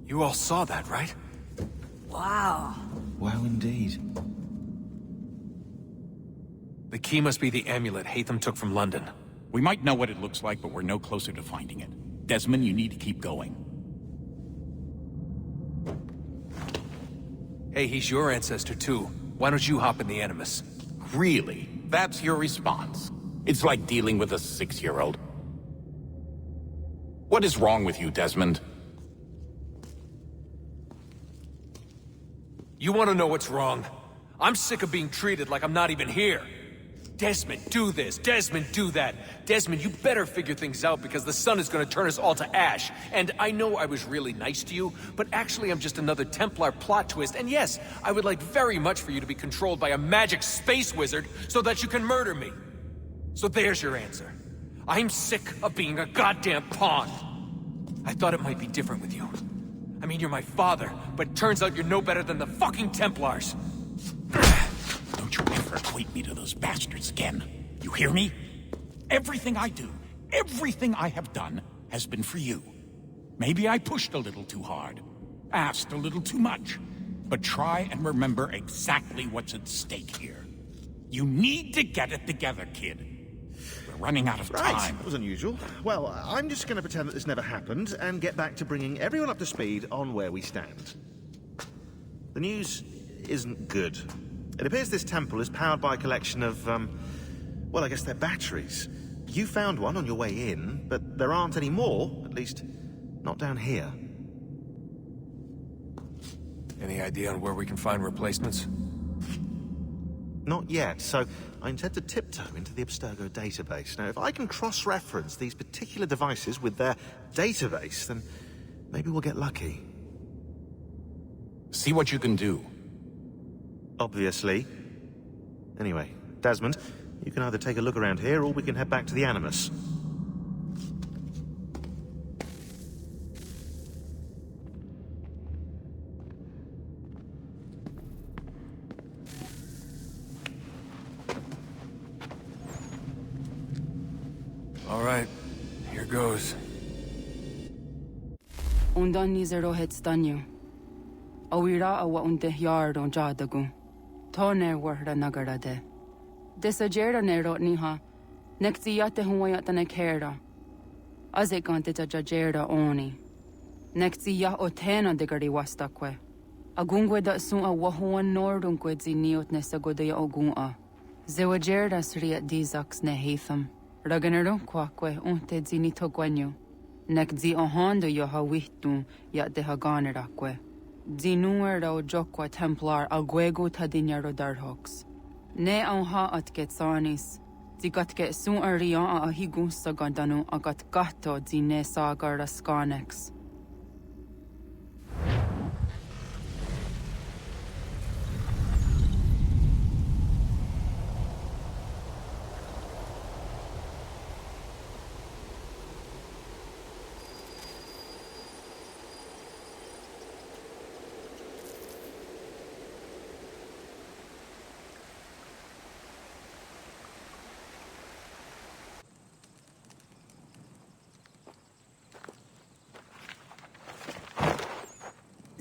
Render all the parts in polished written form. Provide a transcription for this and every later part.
You all saw that, right? Wow. Wow, indeed. The key must be the amulet Hatham took from London. We might know what it looks like, but we're no closer to finding it. Desmond, you need to keep going. Hey, he's your ancestor too. Why don't you hop in the Animus? Really? That's your response? It's like dealing with a 6-year-old. What is wrong with you, Desmond? You want to know what's wrong? I'm sick of being treated like I'm not even here. Desmond, do this. Desmond, do that. Desmond, you better figure things out because the sun is going to turn us all to ash. And I know I was really nice to you, but actually I'm just another Templar plot twist. And yes, I would like very much for you to be controlled by a magic space wizard so that you can murder me. So there's your answer. I'm sick of being a goddamn pawn. I thought it might be different with you. I mean, you're my father, but turns out you're no better than the fucking Templars. Don't you ever equate me to those bastards again. You hear me? Everything I do, everything I have done, has been for you. Maybe I pushed a little too hard, asked a little too much, but try and remember exactly what's at stake here. You need to get it together, kid. We're running out of Right, time. that was unusual. Well, I'm just going to pretend that this never happened and get back to bringing everyone up to speed on where we stand. The news isn't good. It appears this temple is powered by a collection of, well, I guess they're batteries. You found one on your way in, but there aren't any more, at least not down here. Any idea on where we can find replacements? Not yet, so I intend to tiptoe into the Abstergo database. Now, if I can cross-reference these particular devices with their database, then maybe we'll get lucky. See what you can do. Obviously. Anyway, Desmond, you can either take a look around here or we can head back to the Animus. All right, here goes. Undan nizero het stanyu. Awira awa unte yardon jadagu. Toner warda nagarade. Desajera nero niha. Nektiate huayata nekera. Azekante tajajera oni. Nektia otena degari wastakwe. Agungwe da sun a wahuan nordunque ziniot nesagodea ogun. Zewajerda sriat dizax ne Hatham. Raganero quaque unte zinito guenyo. Nek zi ohando yo hawitu yat de haganeraque. Zinuero jokwa Templar aguego tadinero darhox. Ne onha at getsanis. Zigat get sun arian a higun sagandanu agat gato zine sagar raskanex.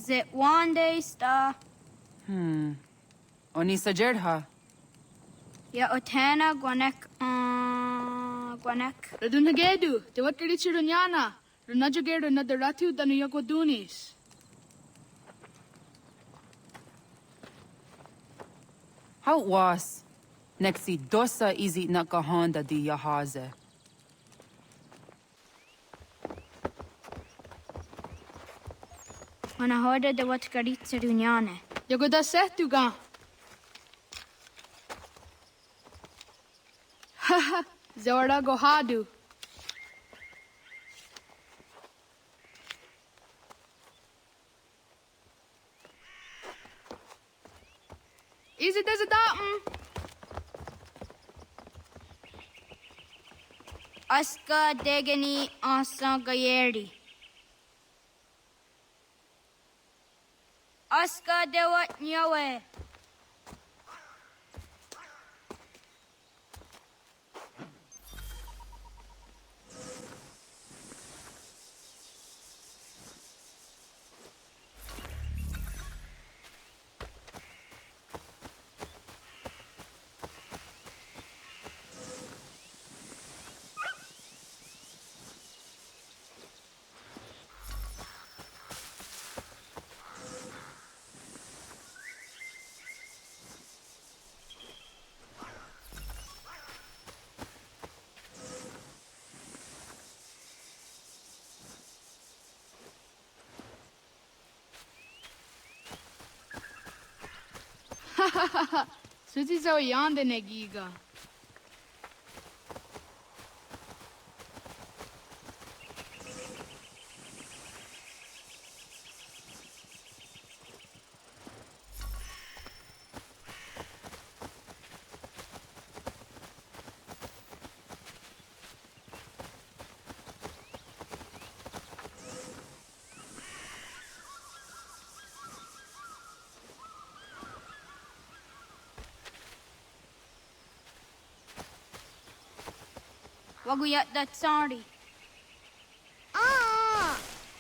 Zit one day star. Oni sajerha. Ya otana gwanek gwanek. Radunagedu, te wat karichi runyana. Runajagedu na daratu danu yagodunis. How was? Nexi dosa izi nakahanda di yahaze. Wana hoda de wat karitsa dunyane. Yagoda setuga. Haha, Zora gohadu. Easy does it Aska degani asa gayeri. Aska dewat nyawe. Suti zo yande negiga. Waguyat that sorry.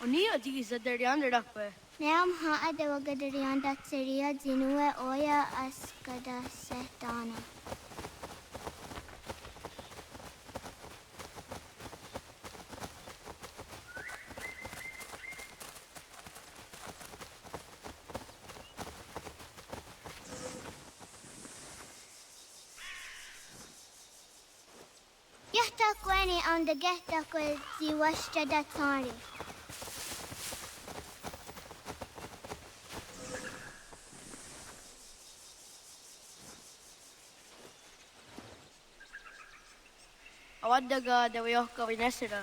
Onia di sa derian rakwe. Neam ha ade wagadarian dat seria zinue oya askada setana. Yahta kweni on the gehta kwe zi washta dat sorry. Awadaga da wayoka winesira.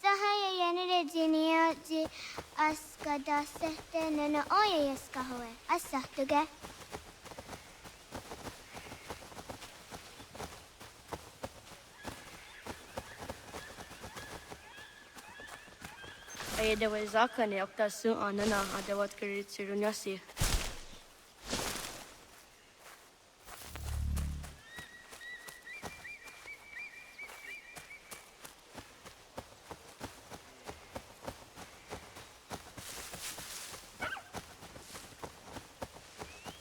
Sahaya yenere jinia ji askada sette nana oya yaska hoe. Asahtuge. Ay da wazaka ne okta su anana adawat kirit sirunyasi.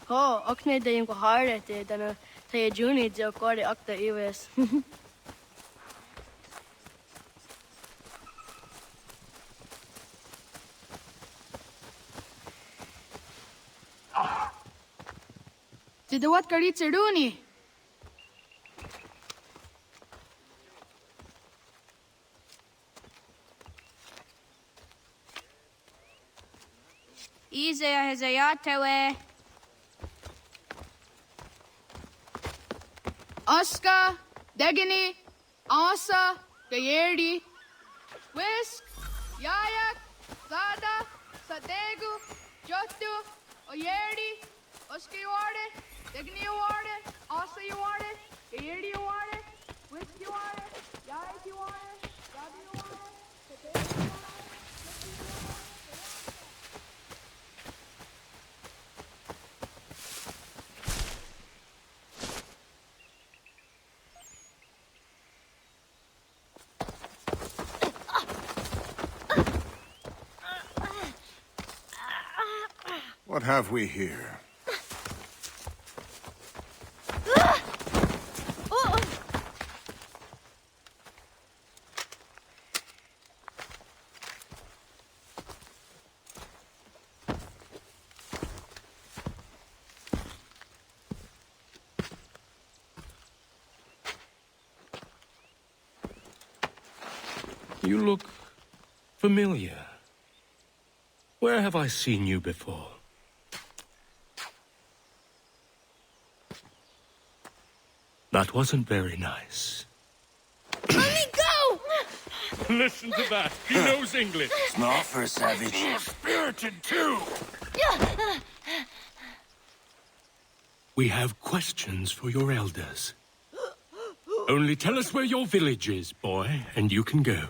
Ho, okne da yung kuhare te dana tayo juni di okore okta iwes. Tidawat karit siruni. Izaya Hezayatewe. Aska, Degini, Asa, Gayerdi, Whisk, Yayak, Zada, Sadegu, Jotu, Oyerdi, Oski you want it, Degini you want it, Asa you want it, Gayerdi you want it, Whisk you want it, Yayak you want it, Zada you want it, Sadegu you want it. What have we here? You look familiar. Where have I seen you before? That wasn't very nice. Let me go! Listen to that. He knows English. Small for a savage. Spirited too. We have questions for your elders. Only tell us where your village is, boy, and you can go.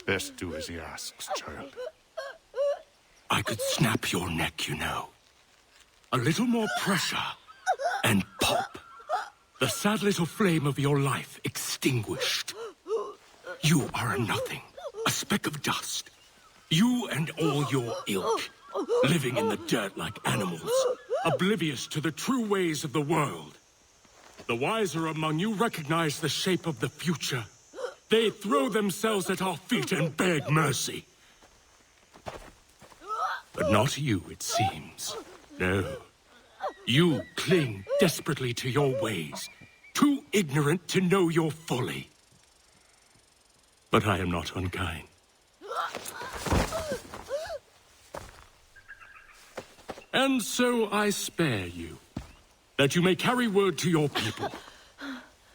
Best do as he asks, child. I could snap your neck, you know. A little more pressure, and pop. The sad little flame of your life extinguished. You are a nothing, a speck of dust. You and all your ilk, living in the dirt like animals, oblivious to the true ways of the world. The wiser among you recognize the shape of the future. They throw themselves at our feet and beg mercy. But not you, it seems. No. You cling desperately to your ways, too ignorant to know your folly. But I am not unkind. And so I spare you, that you may carry word to your people.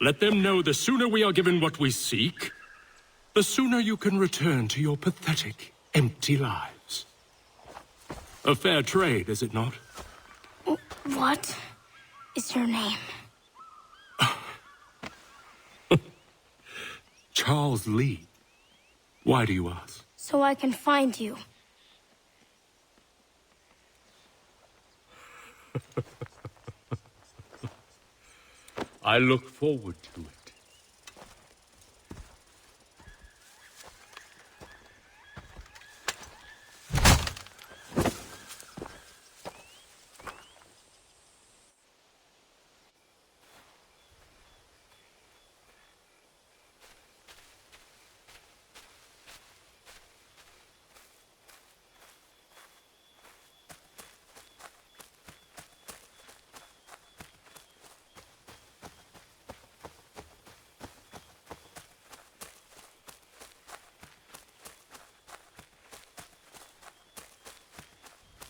Let them know the sooner we are given what we seek, the sooner you can return to your pathetic, empty lives. A fair trade, is it not? What is your name? Charles Lee. Why do you ask? So I can find you. I look forward to it.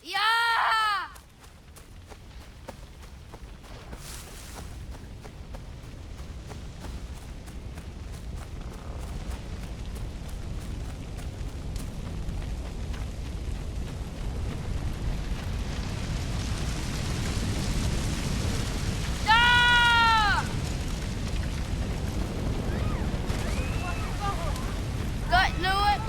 Yeah! Stop! Gut knew it.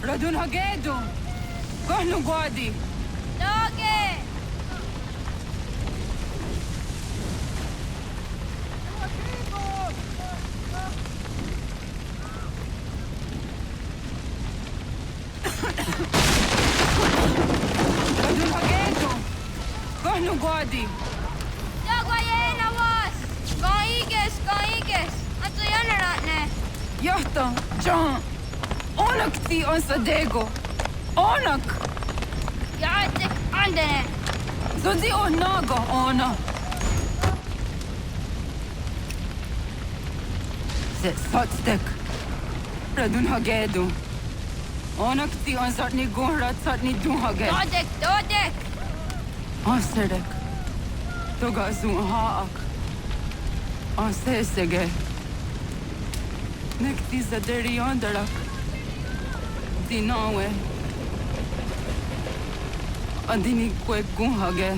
Radun hagedu. Kohnu guadi. Doge! Radun hagedu. Kohnu guadi. Dagwayena was! Kaiges! Atso yanaratne! Yahta, John. Onak ti on sadego. Onak. Yaatik andene! Zodi onaga ona. Se satstek. Radun hagedu. Onak ti on satni gunrat satni duhage. Dodek! Asedek. Toga zun haak. Asesege. Nekti zaderi ondarak. Dinawe. Andini kwe gunhage.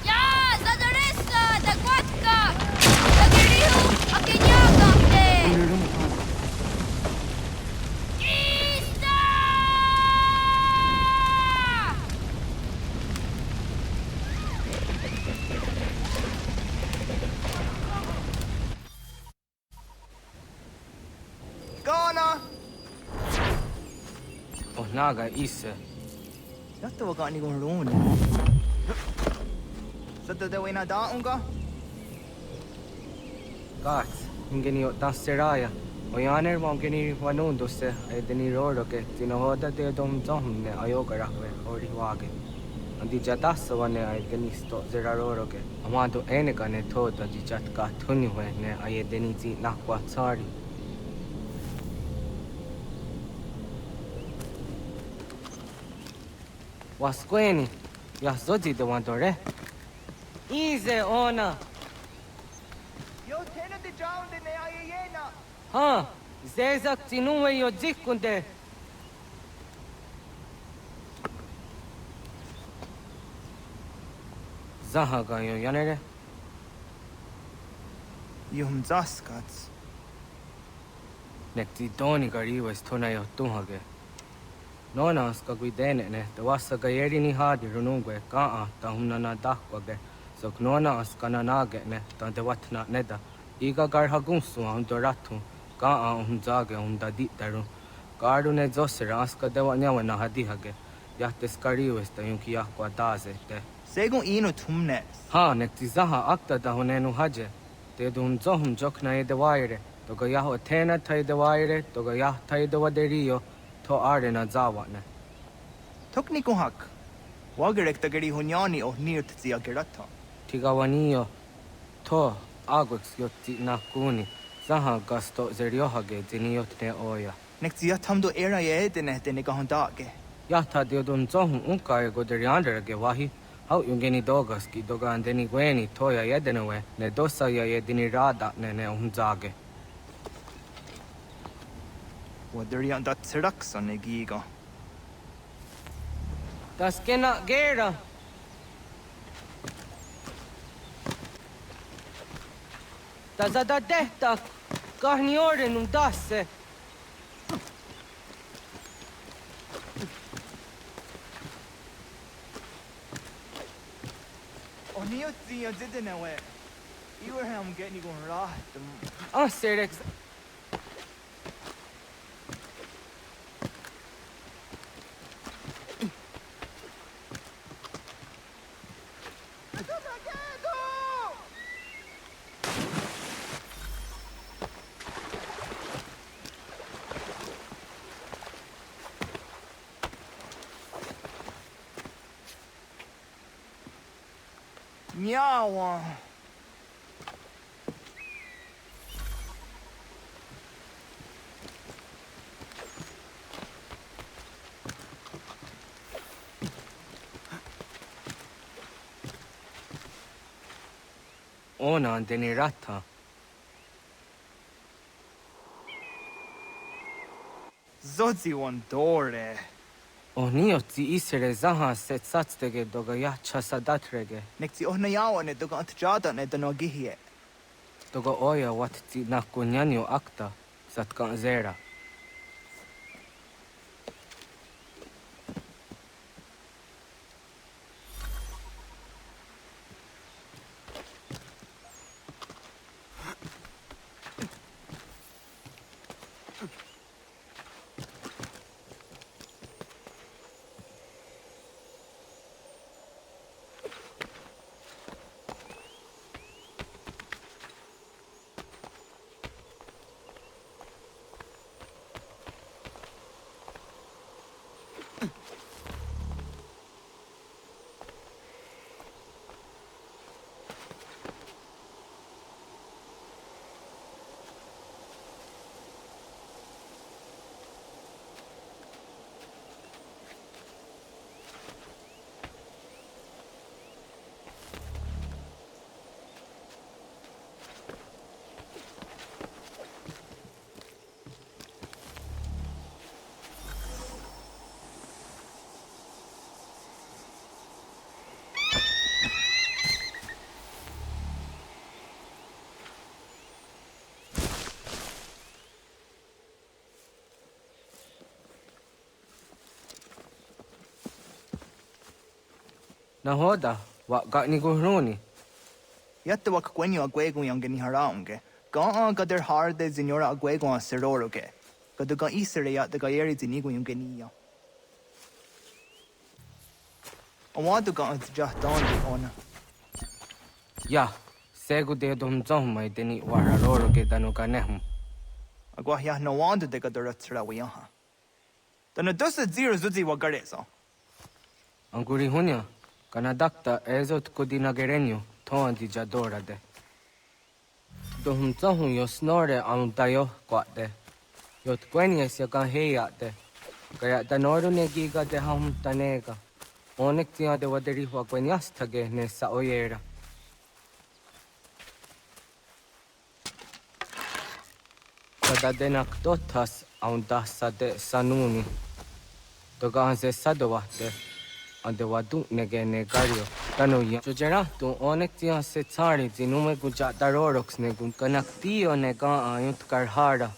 Ya! Zadarissa! Dagwatka! Dagirihu! Akinyagakte! Ista! Ghana! Oh, naga isa. Yatta wa gani gon roon. Satta de wena da unga? Gat, ingeni o tasteraya. O yaner mongeni wanundo se edeni roro ke tinohoda de dom ne ayoga rakwe ori wage. Andi jatasa wane edeni sto zeraroro ke. Amado enega ne toda di jatka tuni we ne ayedeni zi nakwa tsari. Wasqueni, Yasoji the Wandore. Easy, Ona. Yo tena de down de ne ayena. Huh? Zezak Tinuwe yo Jikunde. Zaha ga yo yanere. Yum zaskats. Nekti doni gari was tona yo tunhage. Nona ska guidene ne, the wasa gayeri ni hadi runungwe kaa ta humnana dakwage. So knona ska nanage ne, ta de watna neda. Iga gar hagunsu on doratu, kaa zage da ditaru. Gardu ne zosera aska de wanyawa na hadihage. Yahte skariwes ta yunki yakwa daze te. Segun ino tumnes. Ha, nekti zaha akta da honenu haje. Te dun zohum jokna e de waire. Toga yaho tena tai de waire, toga yah tai de waderio. To arena zawane. Tokniku hak. Wagerek tagari hunyani o nirt zia gerata. Tigawanio. To agwex yotti nakuni. Zaha gasto zeriohage ziniot ne oya. Nek zia tamdo era ye dene dene gahondage. Yahta deodun zohum unka e goderianderage wahi. Hau yungeni dogaski doga andeni gweni toya yedenewe. Ne dosa ya yedini rada ne unzage. Waderian dat serakson e giga. Das kena gera. Das da dehta. Kahni orenum dasse. O niot zia zidenewe. Iwerham getni gon raht. Serex. Nyawa. Ona andeni rata. Zodzi wan dore. Niotzi isere zaha set satstege doga yacha sadatrege. Nekzi ohnayawa ne doga antjada ne danogihie. Doga oya watzi nakunyanyo akta satkan zera. Nahoda, wa gani guhruni. Yatte wak gwenyo agwego yang geni haraunge. Ga gader harde zinora agwego a seroroge. Gaduga isere ya de gayeri zinigo yung genia. Awaduga antjah dondi ona. Ya, segu de dum zomai deni wararoroge danuga nehum. Agwa ya no wando de gadora tsrawiyaha. Dana dosa zero zuzi wagareza. Anguri hunya. Kanadakta ezot kudina gerenyo toandi jadora de. Dohum zohum yo snore dayo kwate. Yot kwenyes ya kan heya de. Kaya danoru ne giga de hum tanega. Onek tia de waderi wa kwenyas tage ne sa oyera. Kada denak dotas dasa de sanuni. Toga anse sadowate. Ande wadu nege negario. Tanuya. Jojera tu onek tia se tsari zinume guja darorox ne gun connectio ne ga ayut karhara.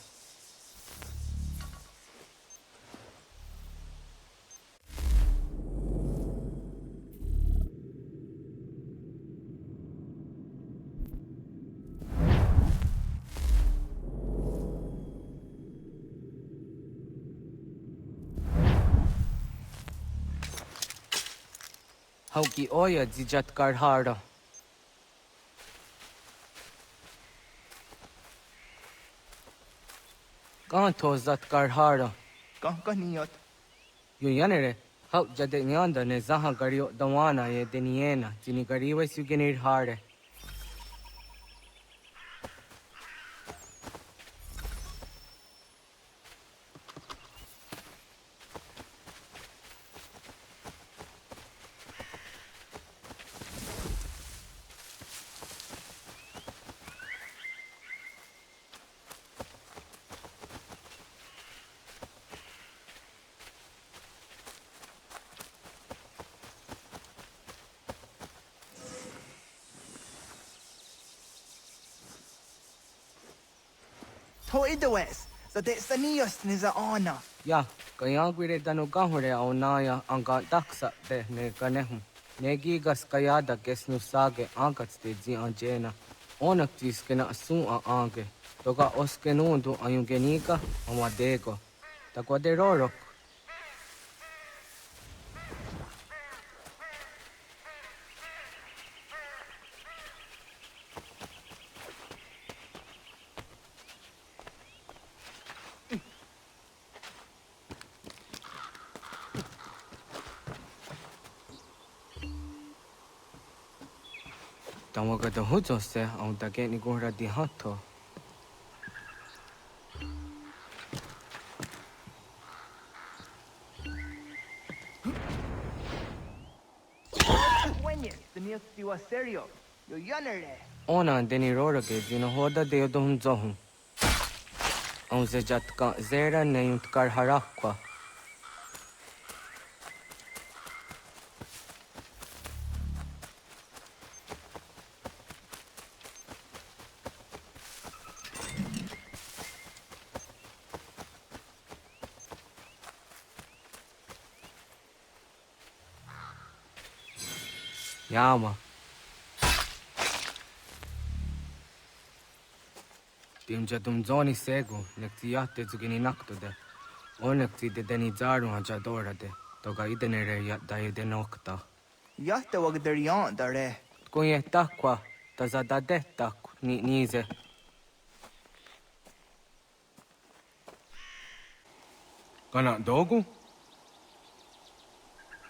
Hauki oya zijat karhara. Ganto zat karhara. Kahkaniyot. Yu yanere. Hau jade nyanda ne zaha gario dawana ye deniena. Jini gariwe sugenir hare. Toidawes. So de sanios niza ana. Ya, kaya gwire danu gahure au naya anga daksa de ne ganehu. Negi gas kaya da gesnu sage angats de zi anjena. Onak tis kena asu a ange. Toga oskenundu ayungenika amadego. Takwa de rorok. Tawaga da hujo se au da geni gora di hato. Wenye, sanios tiwa serio. Yo yanere. Ona deni roroge zino hoda de yodum zohum. Au ze jatka zera ne yunt karharakwa. Yama. Timja tum zoni segu, nekti yatte zugini naktude. Onekti de deni zaru haja dorade. Toga idenere yat da ide nokta. Yatta wag derian dare. Kunye takwa, taza da detak ni nize. Kana dogu?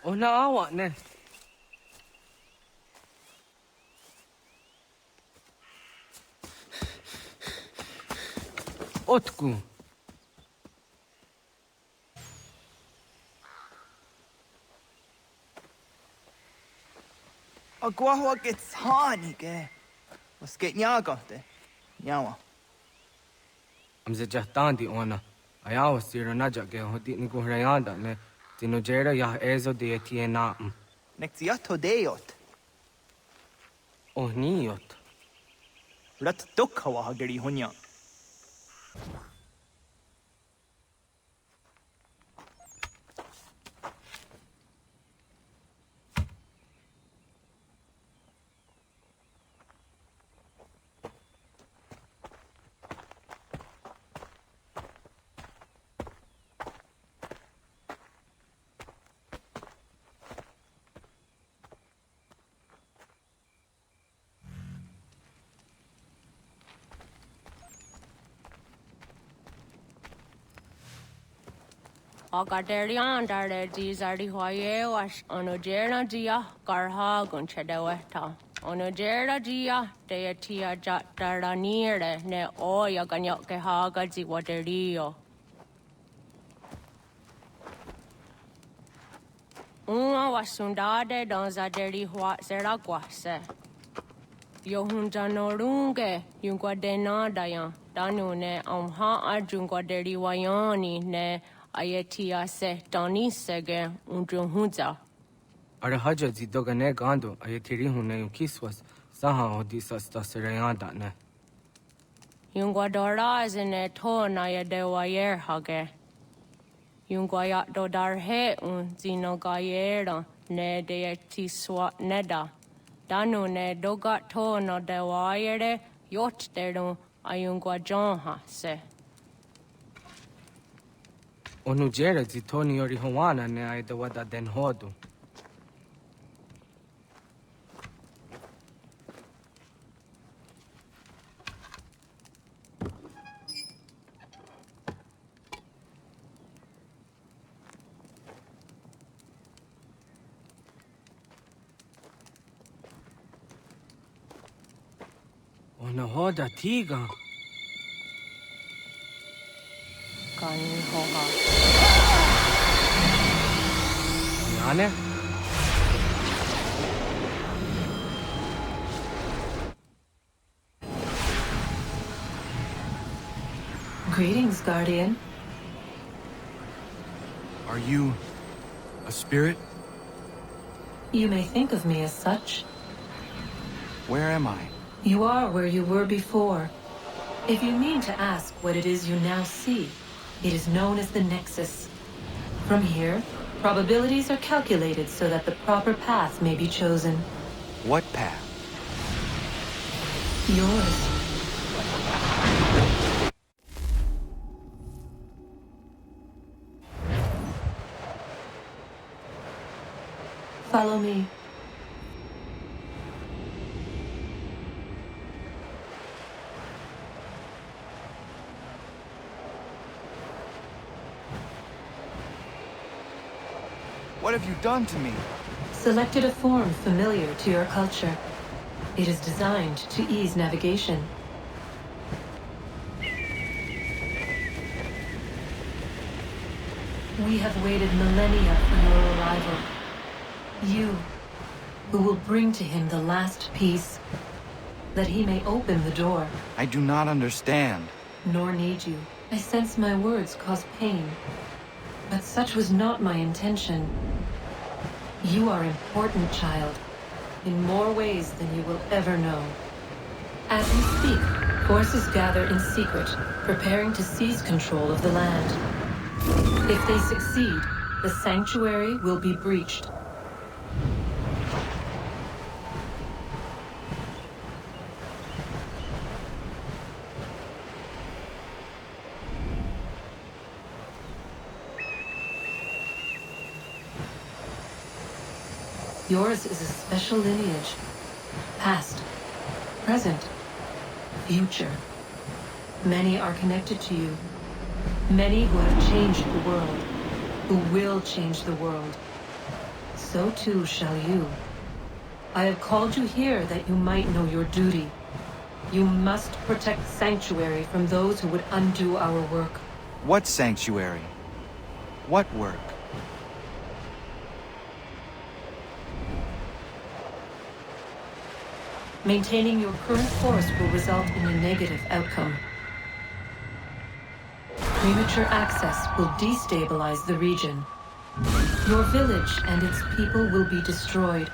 Ona awa ne. Otku. Agwahwa gets hani ke. Was get nyagate. Nyawa. Amze jahtandi ona. Ayawa siro naja ge hodi ni kuhrayanda ne. Tino jera yah ezo de tie naam. Nexiato deot. Oh niot. Rat dukhawa hageri hunya. Agaderian dare dizari hoye was onojera dia karha gunchedeweta. Onojera dia deatia jataranire ne oya ganyoke haga ziwaderio. Uma wasundade donzaderi hua zeraguase. Yohunjanorunge yunguadenadayan danune amha ajunguaderi wayani ne Ayetia se Doni sege unjunhuza. Arahaja zidogane gando ayetiri hune kiswas saha odisas tasirayanda ne. Yungwadora is in a tone I dewayer hage. Yungwayat dodar he un zino gayera ne de tiswat neda. Danu ne dogat to no dewayere yot deru ayungwajonha se. Onujera zitoni yori hawana ne aidawada den hodu. Onahoda tiga. Kani hoha. Yane? Greetings, Guardian. Are you a spirit? You may think of me as such. Where am I? You are where you were before. If you mean to ask what it is you now see, it is known as the Nexus. From here, probabilities are calculated so that the proper path may be chosen. What path? Yours. Follow me. What have you done to me? Selected a form familiar to your culture. It is designed to ease navigation. We have waited millennia for your arrival. You, who will bring to him the last piece, that he may open the door. I do not understand. Nor need you. I sense my words cause pain. But such was not my intention. You are important, child, in more ways than you will ever know. As we speak, forces gather in secret, preparing to seize control of the land. If they succeed, the sanctuary will be breached. Yours is a special lineage. Past, present, future. Many are connected to you. Many who have changed the world, who will change the world. So too shall you. I have called you here that you might know your duty. You must protect Sanctuary from those who would undo our work. What sanctuary? What work? Maintaining your current course will result in a negative outcome. Premature access will destabilize the region. Your village and its people will be destroyed.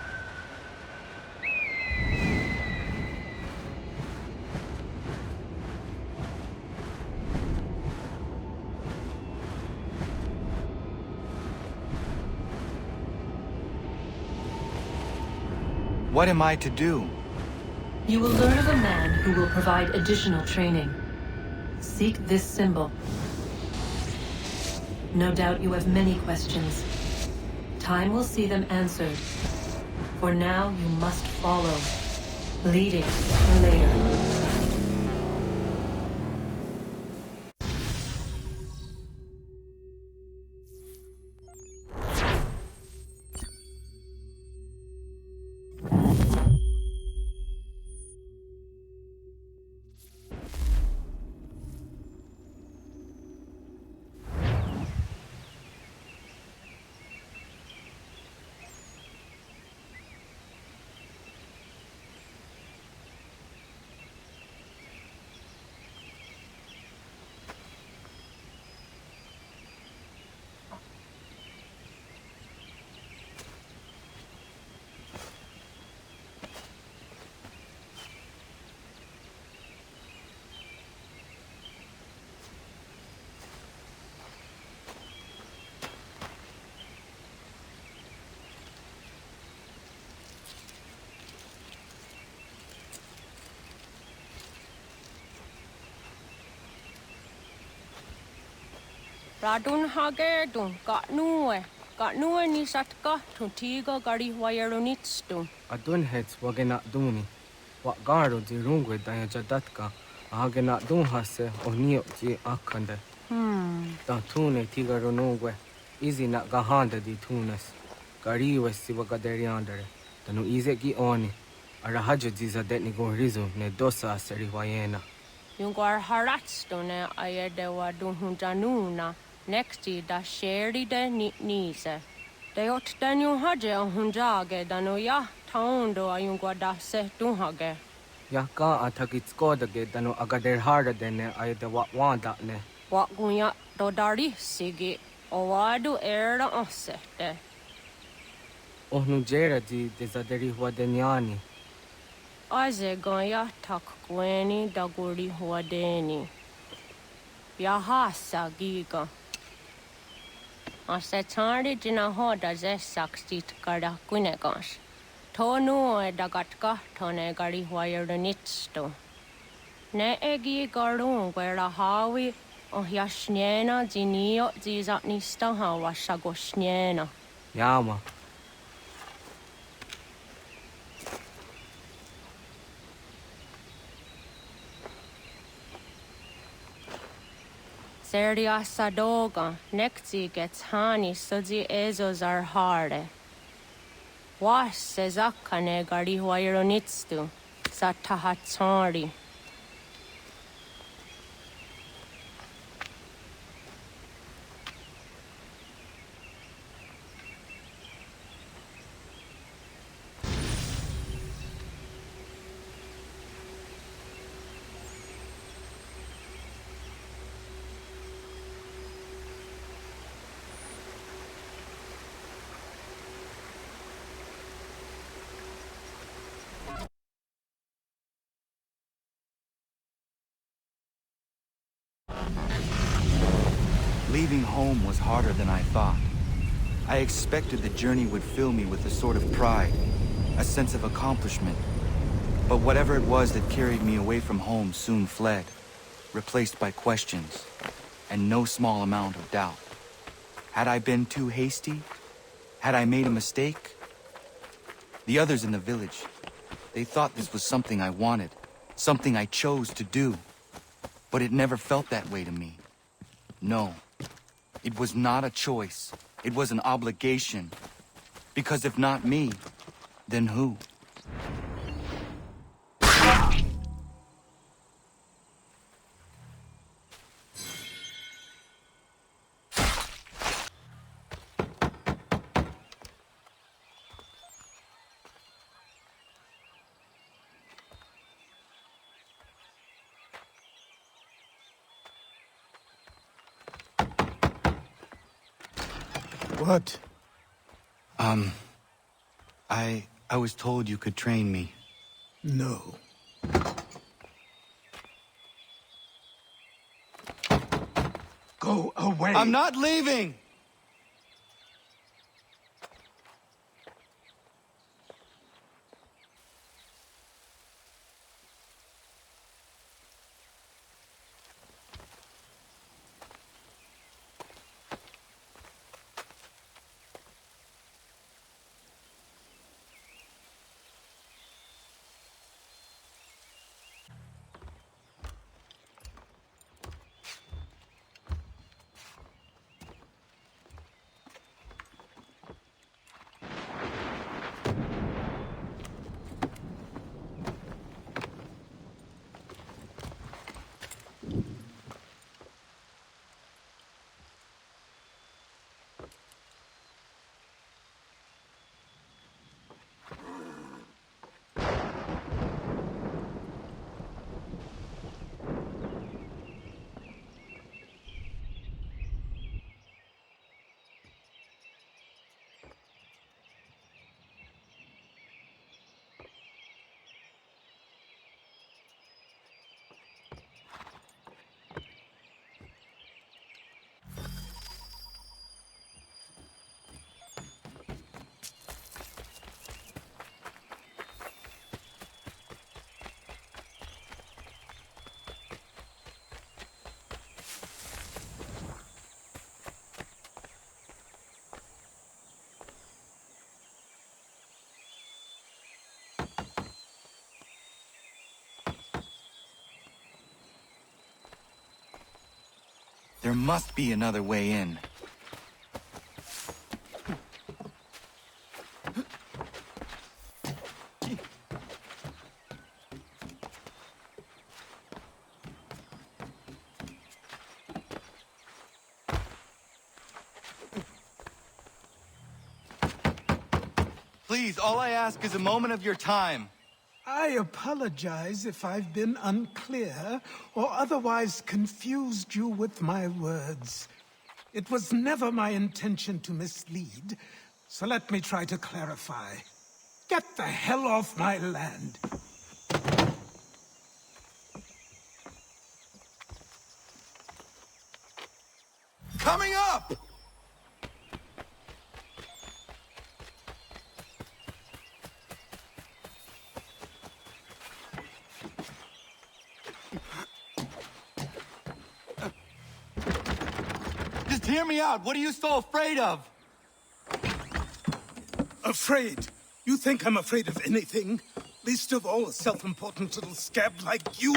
What am I to do? You will learn of a man who will provide additional training. Seek this symbol. No doubt you have many questions. Time will see them answered. For now, you must follow, leading for later. Radun hage dun got nue ni satka to tigo gari wayeronitstu. Adun heads wagena duni. What guard di rungwe daya jadatka. Ahagena dun hase o nio ji akande. Da tune tigaro nungwe. Easy na gahanda di tunas. Gari wesi wagaderiandere. Tanu ize gi oni. Arahajo ziza detni go rizu ne dosa aseri wayena. Yungwar haratstu ne ayede wa dun hunjanuna. Nexti da sheri de nise. De ot danu haje o hunjage danu ya taundo ayungwa da se dunhage. Ya ka atakitskoda danu agader harda dene ayede wa wanda ne. Wa gunya do dari sigi o wadu era osete. Ohnu jera di dezaderi huadenyani. Aze gaya tak gweni daguri huadeni. Yahasa giga. Ase tari jina hoda ze sakstit kada kunegas. Tonu e dagatka tone gari huayernitsto. Ne egi garun gwera hawi o yashnena zinio zizatnista hawa shagoshnena. Yama. Serdia sadoga, nekti gets hani sudzi ezos are harde. Was sezakane gari huayronitstu, satahatsari. Leaving home was harder than I thought. I expected the journey would fill me with a sort of pride, a sense of accomplishment. But whatever it was that carried me away from home soon fled, replaced by questions, and no small amount of doubt. Had I been too hasty? Had I made a mistake? The others in the village, they thought this was something I wanted, something I chose to do. But it never felt that way to me. No. It was not a choice. It was an obligation. Because if not me, then who? What? I was told you could train me. No. Go away! I'm not leaving! There must be another way in. Please, all I ask is a moment of your time. I apologize if I've been unclear or otherwise confused you with my words. It was never my intention to mislead, so let me try to clarify. Get the hell off my land. Coming up! Just hear me out. What are you so afraid of? Afraid? You think I'm afraid of anything? Least of all a self-important little scab like you?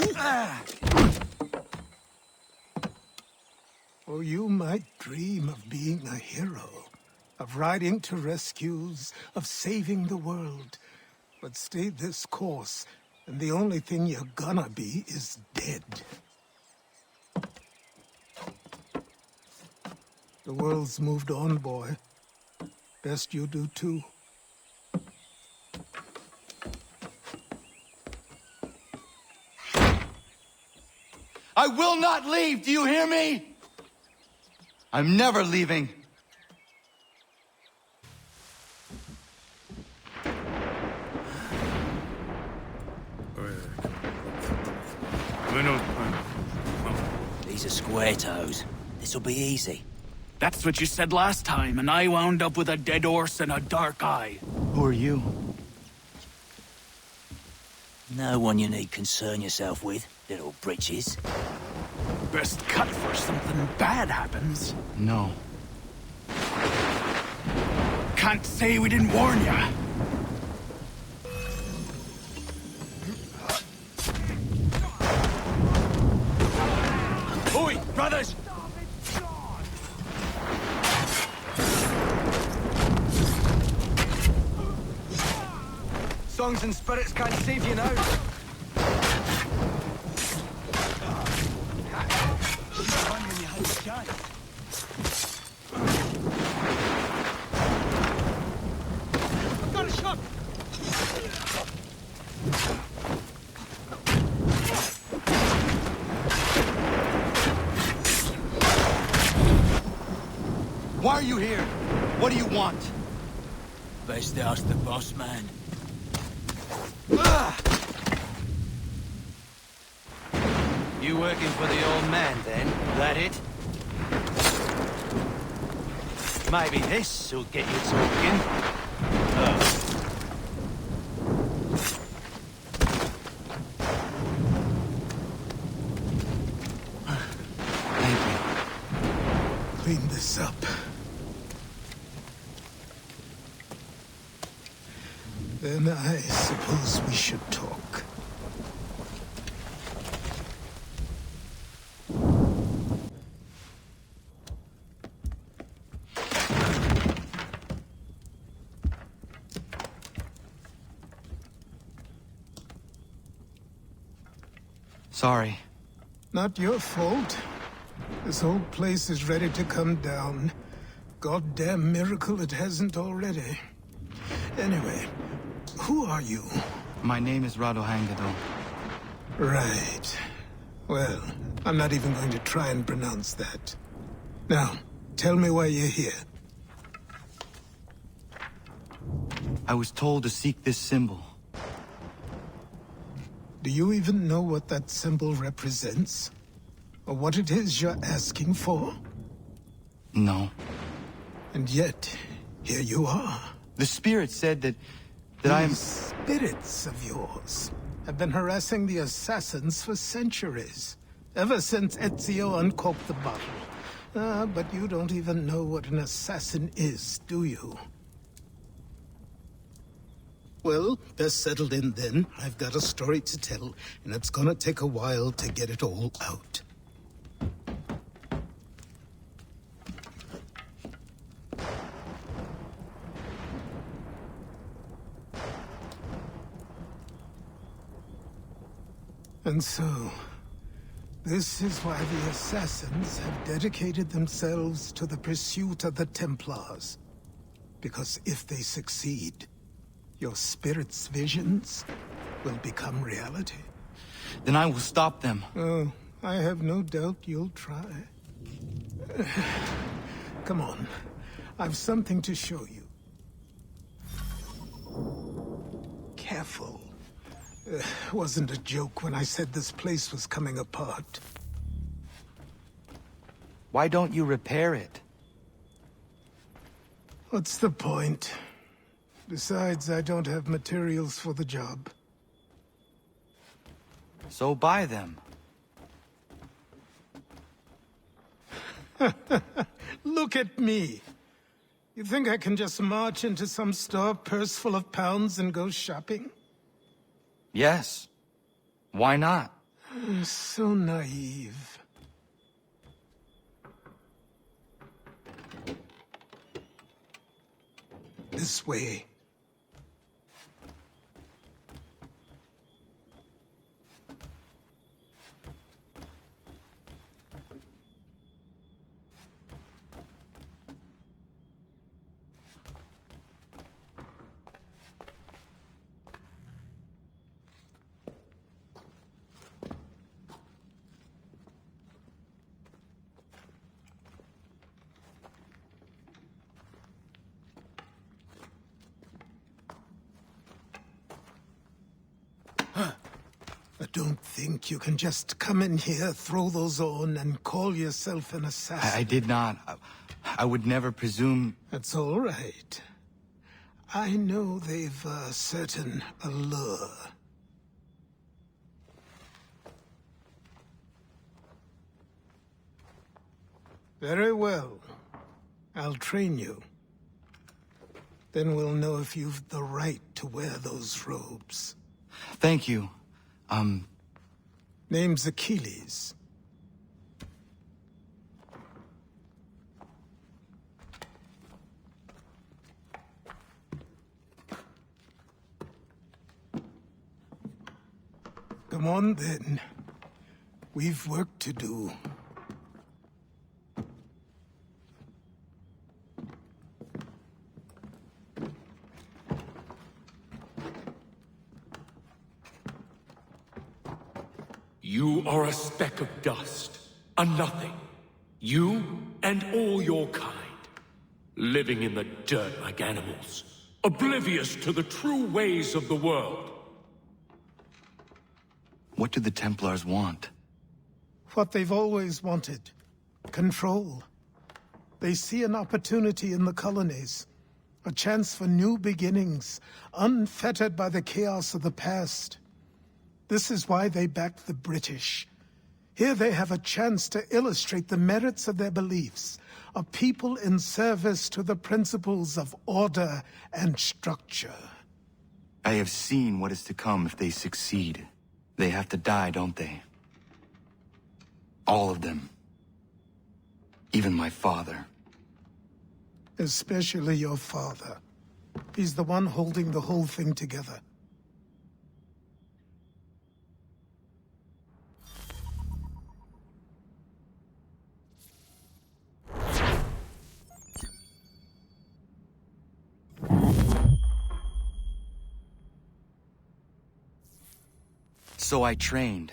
Or you might dream of being a hero, of riding to rescues, of saving the world. But stay this course, and the only thing you're gonna be is dead. The world's moved on, boy. Best you do too. I will not leave, do you hear me? I'm never leaving. These are square toes. This'll be easy. That's what you said last time, and I wound up with a dead horse and a dark eye. Who are you? No one you need concern yourself with, little britches. Best cut for something bad happens. No. Can't say we didn't warn ya. Oi, brothers! Songs and spirits can't save you now. Got a shot! Why are you here? What do you want? Best ask the boss man. You working for the old man, then? That it? Maybe this'll get you talking. Clean this up. Then I suppose we should talk. Sorry. Not your fault. This whole place is ready to come down. Goddamn miracle it hasn't already. Anyway, who are you? My name is Radohangado. Right. Well, I'm not even going to try and pronounce that. Now, tell me why you're here. I was told to seek this symbol. Do you even know what that symbol represents? Or what it is you're asking for? No. And yet, here you are. The spirit said that I am... These spirits of yours have been harassing the assassins for centuries. Ever since Ezio uncorked the bottle. But you don't even know what an assassin is, do you? Well, best settled in then. I've got a story to tell, and it's gonna take a while to get it all out. And so, this is why the Assassins have dedicated themselves to the pursuit of the Templars. Because if they succeed, your spirit's visions will become reality. Then I will stop them. Oh, I have no doubt you'll try. Come on. I've something to show you. Careful. Wasn't a joke when I said this place was coming apart. Why don't you repair it? What's the point? Besides, I don't have materials for the job. So buy them. Look at me. You think I can just march into some store, purse full of pounds, and go shopping? Yes. Why not? So naive. This way. I don't think you can just come in here, throw those on, and call yourself an assassin. I did not. I would never presume... That's all right. I know they've a certain allure. Very well. I'll train you. Then we'll know if you've the right to wear those robes. Thank you. Name's Achilles. Come on, then. We've work to do. You are a speck of dust, a nothing. You and all your kind. Living in the dirt like animals. Oblivious to the true ways of the world. What do the Templars want? What they've always wanted. Control. They see an opportunity in the colonies. A chance for new beginnings, unfettered by the chaos of the past. This is why they backed the British. Here they have a chance to illustrate the merits of their beliefs, a people in service to the principles of order and structure. I have seen what is to come if they succeed. They have to die, don't they? All of them. Even my father. Especially your father. He's the one holding the whole thing together. So I trained.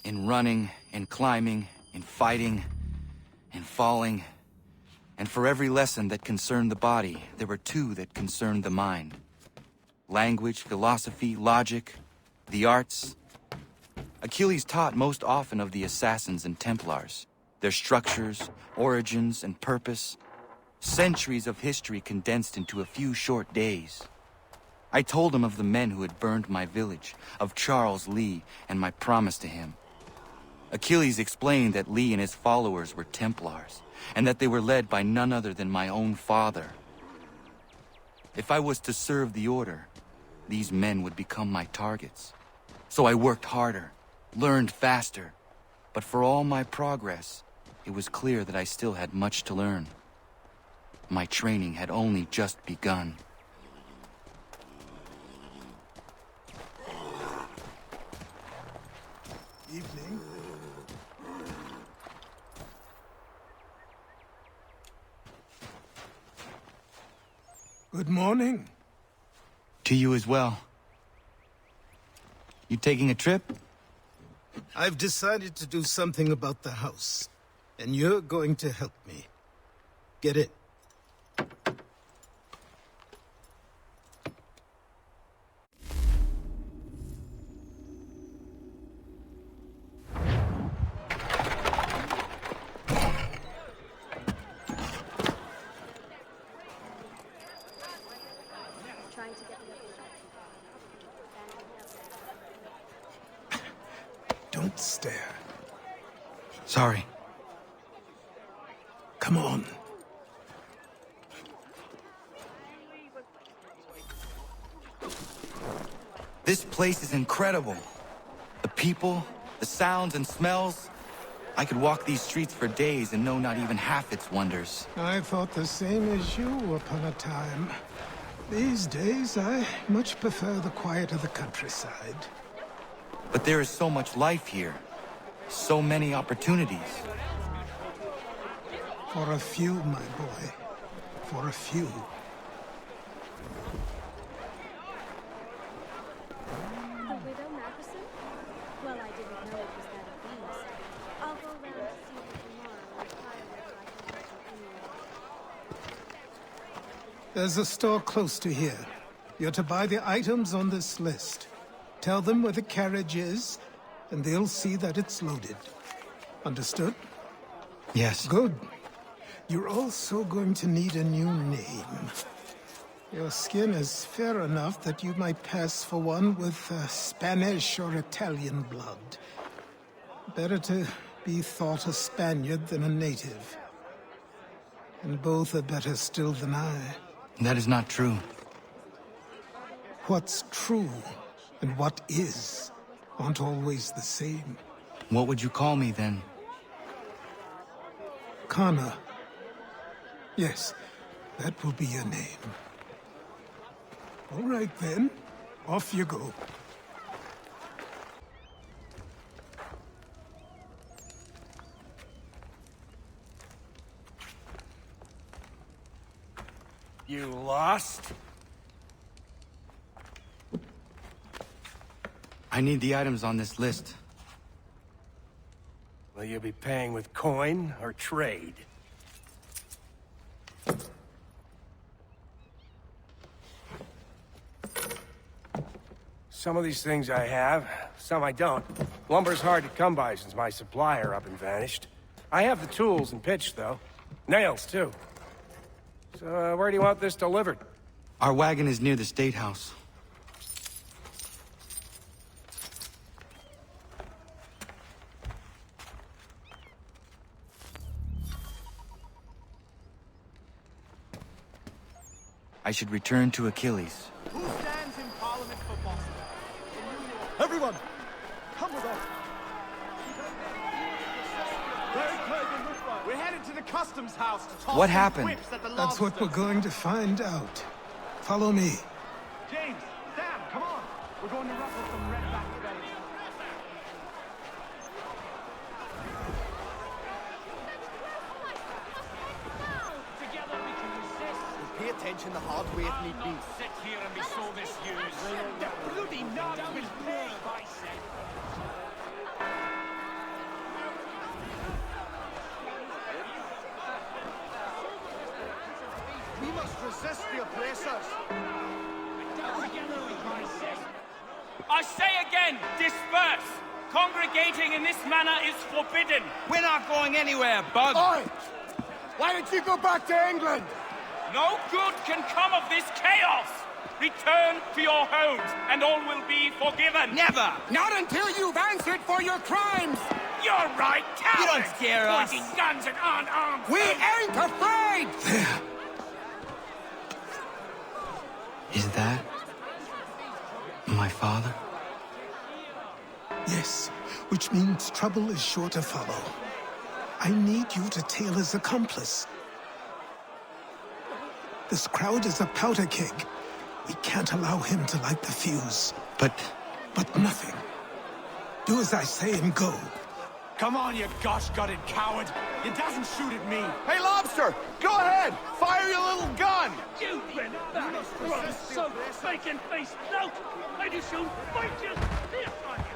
In running, in climbing, in fighting, in falling. And for every lesson that concerned the body, there were two that concerned the mind. Language, philosophy, logic, the arts. Achilles taught most often of the Assassins and Templars. Their structures, origins, and purpose. Centuries of history condensed into a few short days. I told him of the men who had burned my village, of Charles Lee, and my promise to him. Achilles explained that Lee and his followers were Templars, and that they were led by none other than my own father. If I was to serve the Order, these men would become my targets. So I worked harder, learned faster, but for all my progress, it was clear that I still had much to learn. My training had only just begun. Evening. Good morning. To you as well. You taking a trip? I've decided to do something about the house, and you're going to help me. Get it? Don't stare. Sorry. Come on. This place is incredible. The people, the sounds and smells. I could walk these streets for days and know not even half its wonders. I thought the same as you upon a time. These days, I much prefer the quiet of the countryside. But there is so much life here. So many opportunities. For a few, my boy. For a few. The widow Matheson? Well, I didn't know it was that obese. I'll go around to see her tomorrow and find whether I can catch her anywhere. There's a store close to here. You're to buy the items on this list. Tell them where the carriage is, and they'll see that it's loaded. Understood? Yes. Good. You're also going to need a new name. Your skin is fair enough that you might pass for one with Spanish or Italian blood. Better to be thought a Spaniard than a native. And both are better still than I. That is not true. What's true and what is aren't always the same. What would you call me then? Kana. Yes, that will be your name. All right then, off you go. You lost? I need the items on this list. Will you be paying with coin or trade? Some of these things I have, some I don't. Lumber's hard to come by since my supplier up and vanished. I have the tools and pitch, though. Nails, too. So, where do you want this delivered? Our wagon is near the State House. I should return to Achilles. Who stands in Parliament for Boston? Everyone, come with us. We're headed to the customs house to toss What some happened? whips at the That's what we're going to find out. Follow me. James, Sam, come on. We're going to ruffle some redback bellies. Together we can resist. Pay attention the hard way if need be. Sit here and be so misused. The bloody knob will pay, I said. We must resist the oppressors. Together we can resist. I say again, disperse. Congregating in this manner is forbidden. We're not going anywhere, Bug! Oi! Why don't you go back to England? No good can come of this chaos. Return to your homes, and all will be forgiven. Never! Not until you've answered for your crimes! You're right, cowards! You don't scare us. Pointing guns at unarmed We ain't afraid! There. Is that my father? Yes, which means trouble is sure to follow. I need you to tail his accomplice. This crowd is a powder keg. We can't allow him to light the fuse. But nothing. Do as I say and go. Come on, you gosh-gutted coward! You doesn't shoot at me! Hey, Lobster! Go ahead! Fire your little gun! You've been that drunk, so bacon-faced lout! I do soon fight you! This on you!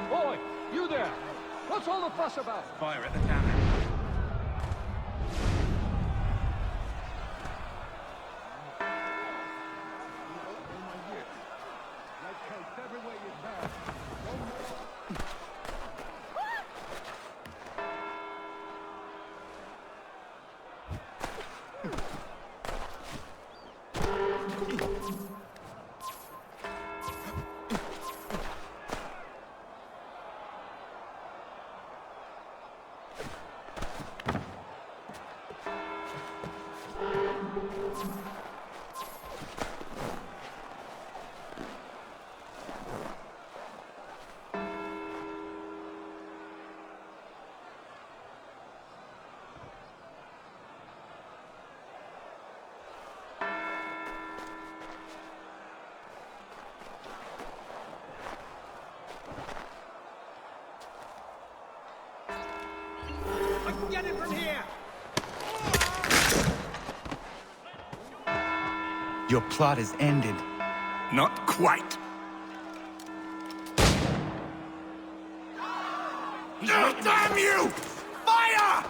Boy, you there! What's all the fuss about? Fire at the cannon. Get it from here! Your plot is ended. Not quite. Oh, damn you! Fire!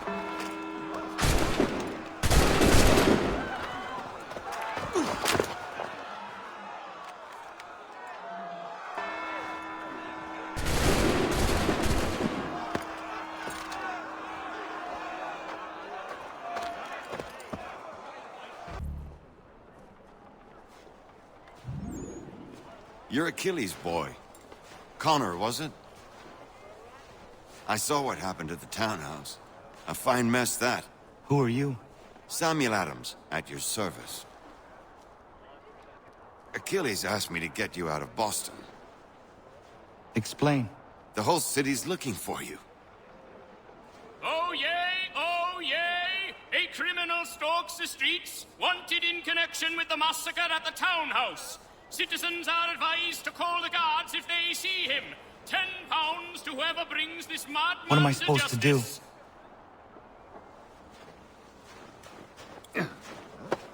You're Achilles' boy. Connor, was it? I saw what happened at the townhouse. A fine mess, that. Who are you? Samuel Adams, at your service. Achilles asked me to get you out of Boston. Explain. The whole city's looking for you. Oh yay, oh yay! A criminal stalks the streets, wanted in connection with the massacre at the townhouse. Citizens are advised to call the guards if they see him. £10 to whoever brings this madman. What am I supposed to do?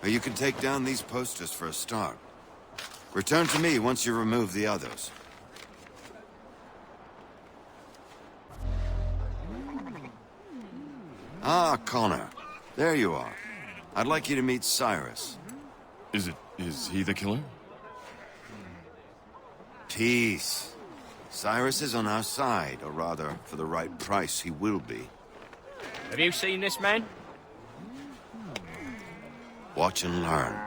You can take down these posters for a start. Return to me once you remove the others. Ah, Connor. There you are. I'd like you to meet Cyrus. Is he the killer? Peace. Cyrus is on our side, or rather, for the right price, he will be. Have you seen this man? Watch and learn.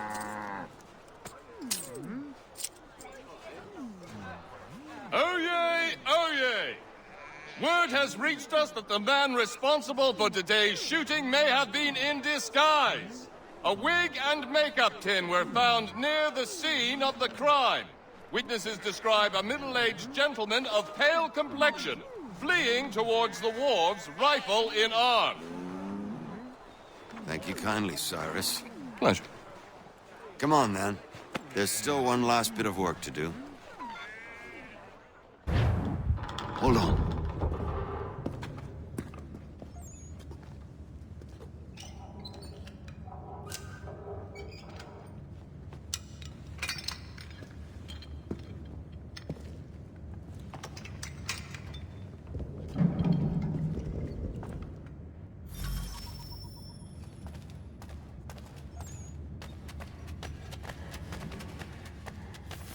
Oh yay, oh yay! Word has reached us that the man responsible for today's shooting may have been in disguise. A wig and makeup tin were found near the scene of the crime. Witnesses describe a middle-aged gentleman of pale complexion, fleeing towards the wharves, rifle in arm. Thank you kindly, Cyrus. Pleasure. Come on, then. There's still one last bit of work to do. Hold on.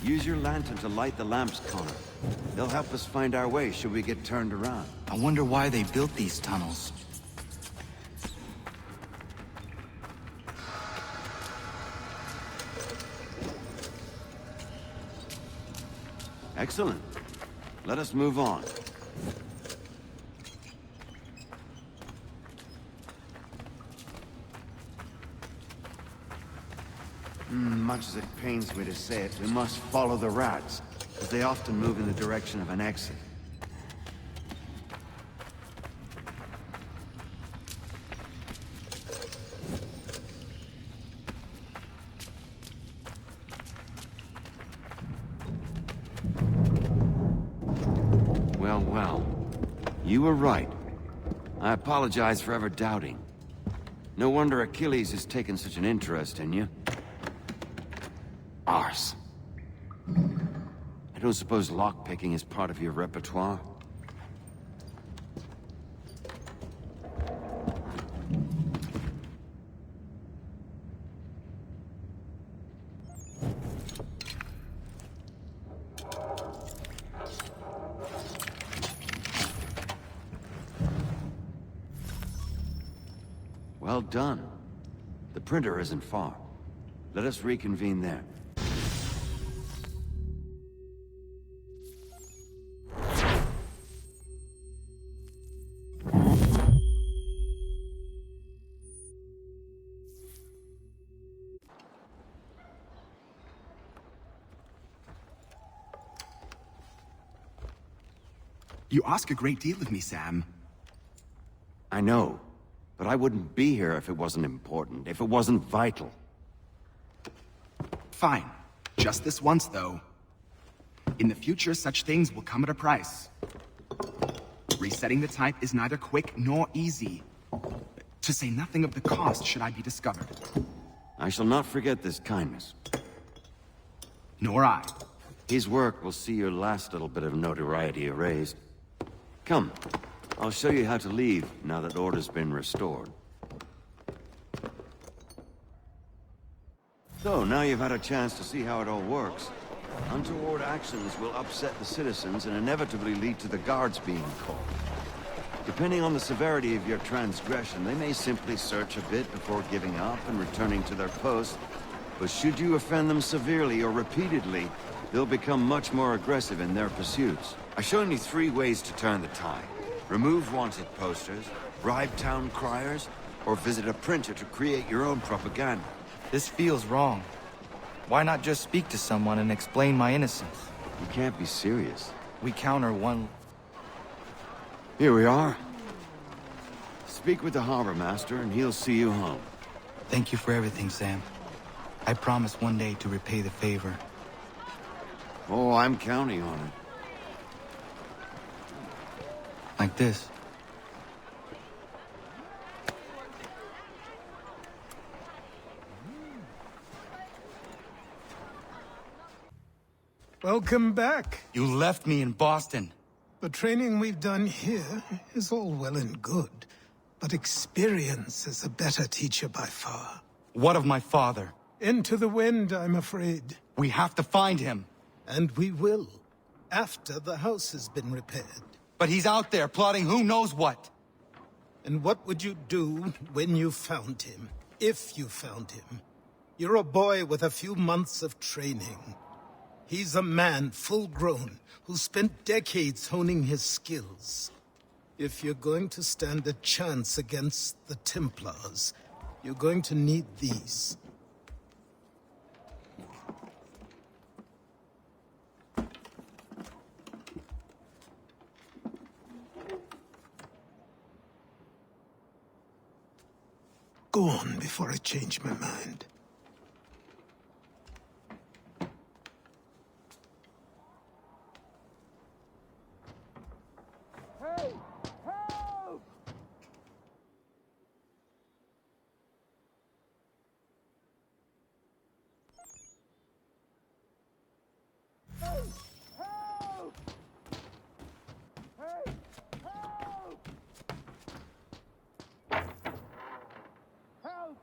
Use your lantern to light the lamps, Connor. They'll help us find our way should we get turned around. I wonder why they built these tunnels. Excellent. Let us move on. Much as it pains me to say it, we must follow the rats, as they often move in the direction of an exit. You were right. I apologize for ever doubting. No wonder Achilles has taken such an interest in you. Arse. I don't suppose lockpicking is part of your repertoire? Well done. The printer isn't far. Let us reconvene there. You ask a great deal of me, Sam. I know, but I wouldn't be here if it wasn't important, if it wasn't vital. Fine. Just this once, though. In the future, such things will come at a price. Resetting the type is neither quick nor easy. To say nothing of the cost should I be discovered. I shall not forget this kindness. Nor I. His work will see your last little bit of notoriety erased. Come, I'll show you how to leave now that order's been restored. So, now you've had a chance to see how it all works. Untoward actions will upset the citizens and inevitably lead to the guards being called. Depending on the severity of your transgression, they may simply search a bit before giving up and returning to their post. But should you offend them severely or repeatedly, they'll become much more aggressive in their pursuits. I've shown you 3 ways to turn the tide. Remove wanted posters, bribe town criers, or visit a printer to create your own propaganda. This feels wrong. Why not just speak to someone and explain my innocence? You can't be serious. We counter one... Here we are. Speak with the harbor master and he'll see you home. Thank you for everything, Sam. I promise one day to repay the favor. Oh, I'm counting on it. Like this. Welcome back. You left me in Boston. The training we've done here is all well and good, but experience is a better teacher by far. What of my father? Into the wind, I'm afraid. We have to find him. And we will, after the house has been repaired. But he's out there plotting who knows what. And what would you do when you found him? If you found him? You're a boy with a few months of training. He's a man, full-grown, who spent decades honing his skills. If you're going to stand a chance against the Templars, you're going to need these. Go on before I change my mind. Hey! Help! Hey! Help! Hey! Help! Help!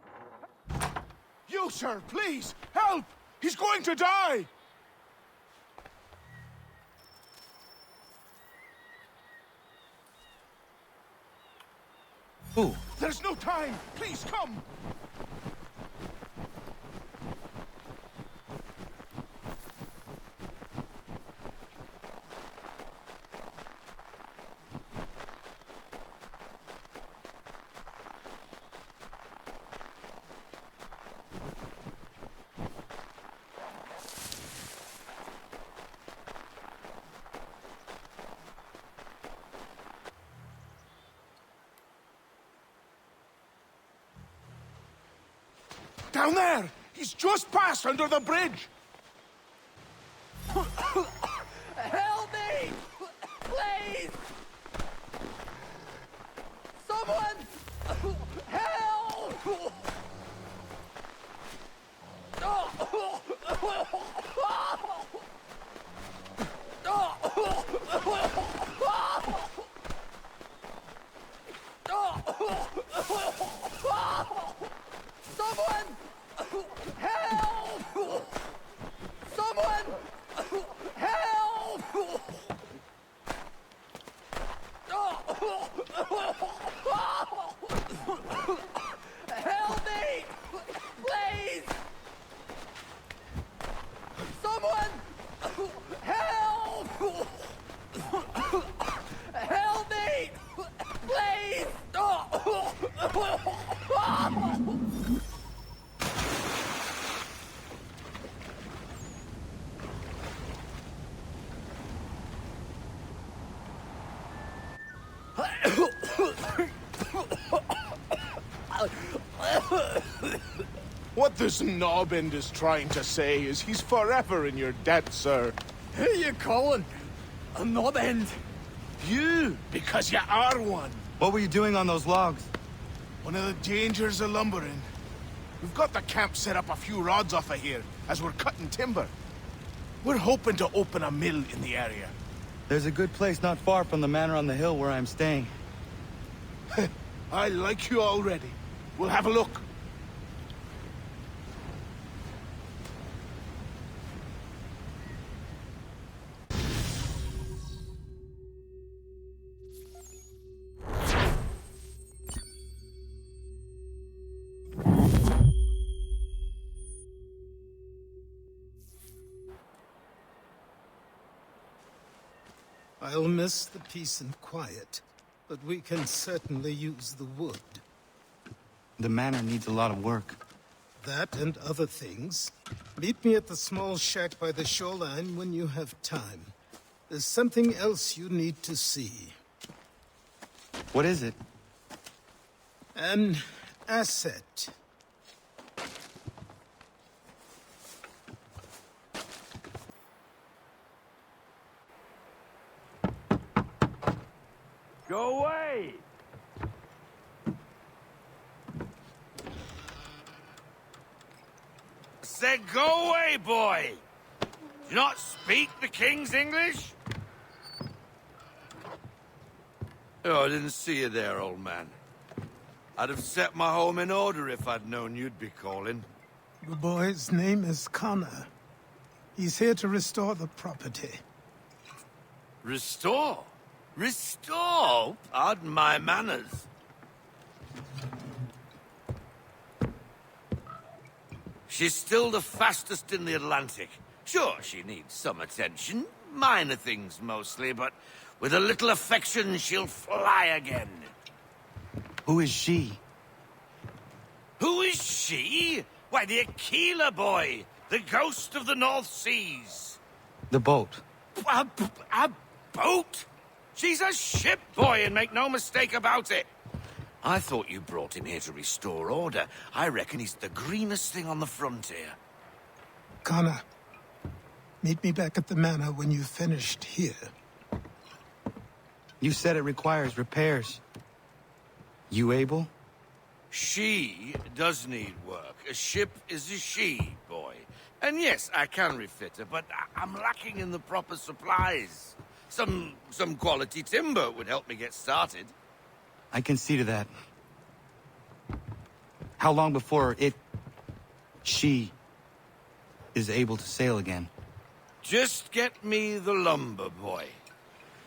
You, sir, please, help! He's going to die! Who? There's no time! Please, come! Down there! He's just passed under the bridge! Help me! Please! Help! Someone! Help! Help me! Please! Someone! Help! Help me! Please! What this knobend is trying to say is he's forever in your debt, sir. Who you calling a knobend? You, because you are one. What were you doing on those logs? One of the dangers of lumbering. We've got the camp set up a few rods off of here, as we're cutting timber. We're hoping to open a mill in the area. There's a good place not far from the manor on the hill where I'm staying. I like you already. We'll have a look. I'll miss the peace and quiet, but we can certainly use the wood. The manor needs a lot of work. That and other things. Meet me at the small shack by the shoreline when you have time. There's something else you need to see. What is it? An asset. Go away! Said go away, boy! Do you not speak the King's English? Oh, I didn't see you there, old man. I'd have set my home in order if I'd known you'd be calling. The boy's name is Connor. He's here to restore the property. Restore? Restore? Pardon my manners. She's still the fastest in the Atlantic. Sure, she needs some attention. Minor things mostly, but with a little affection, she'll fly again. Who is she? Who is she? Why, the Aquila boy, the ghost of the North Seas. The boat. A boat? She's a ship boy, and make no mistake about it. I thought you brought him here to restore order. I reckon he's the greenest thing on the frontier. Connor, meet me back at the manor when you've finished here. You said it requires repairs. You able? She does need work. A ship is a she, boy. And yes, I can refit her, but I'm lacking in the proper supplies. Some quality timber would help me get started. I can see to that. How long before she is able to sail again? Just get me the lumber, boy.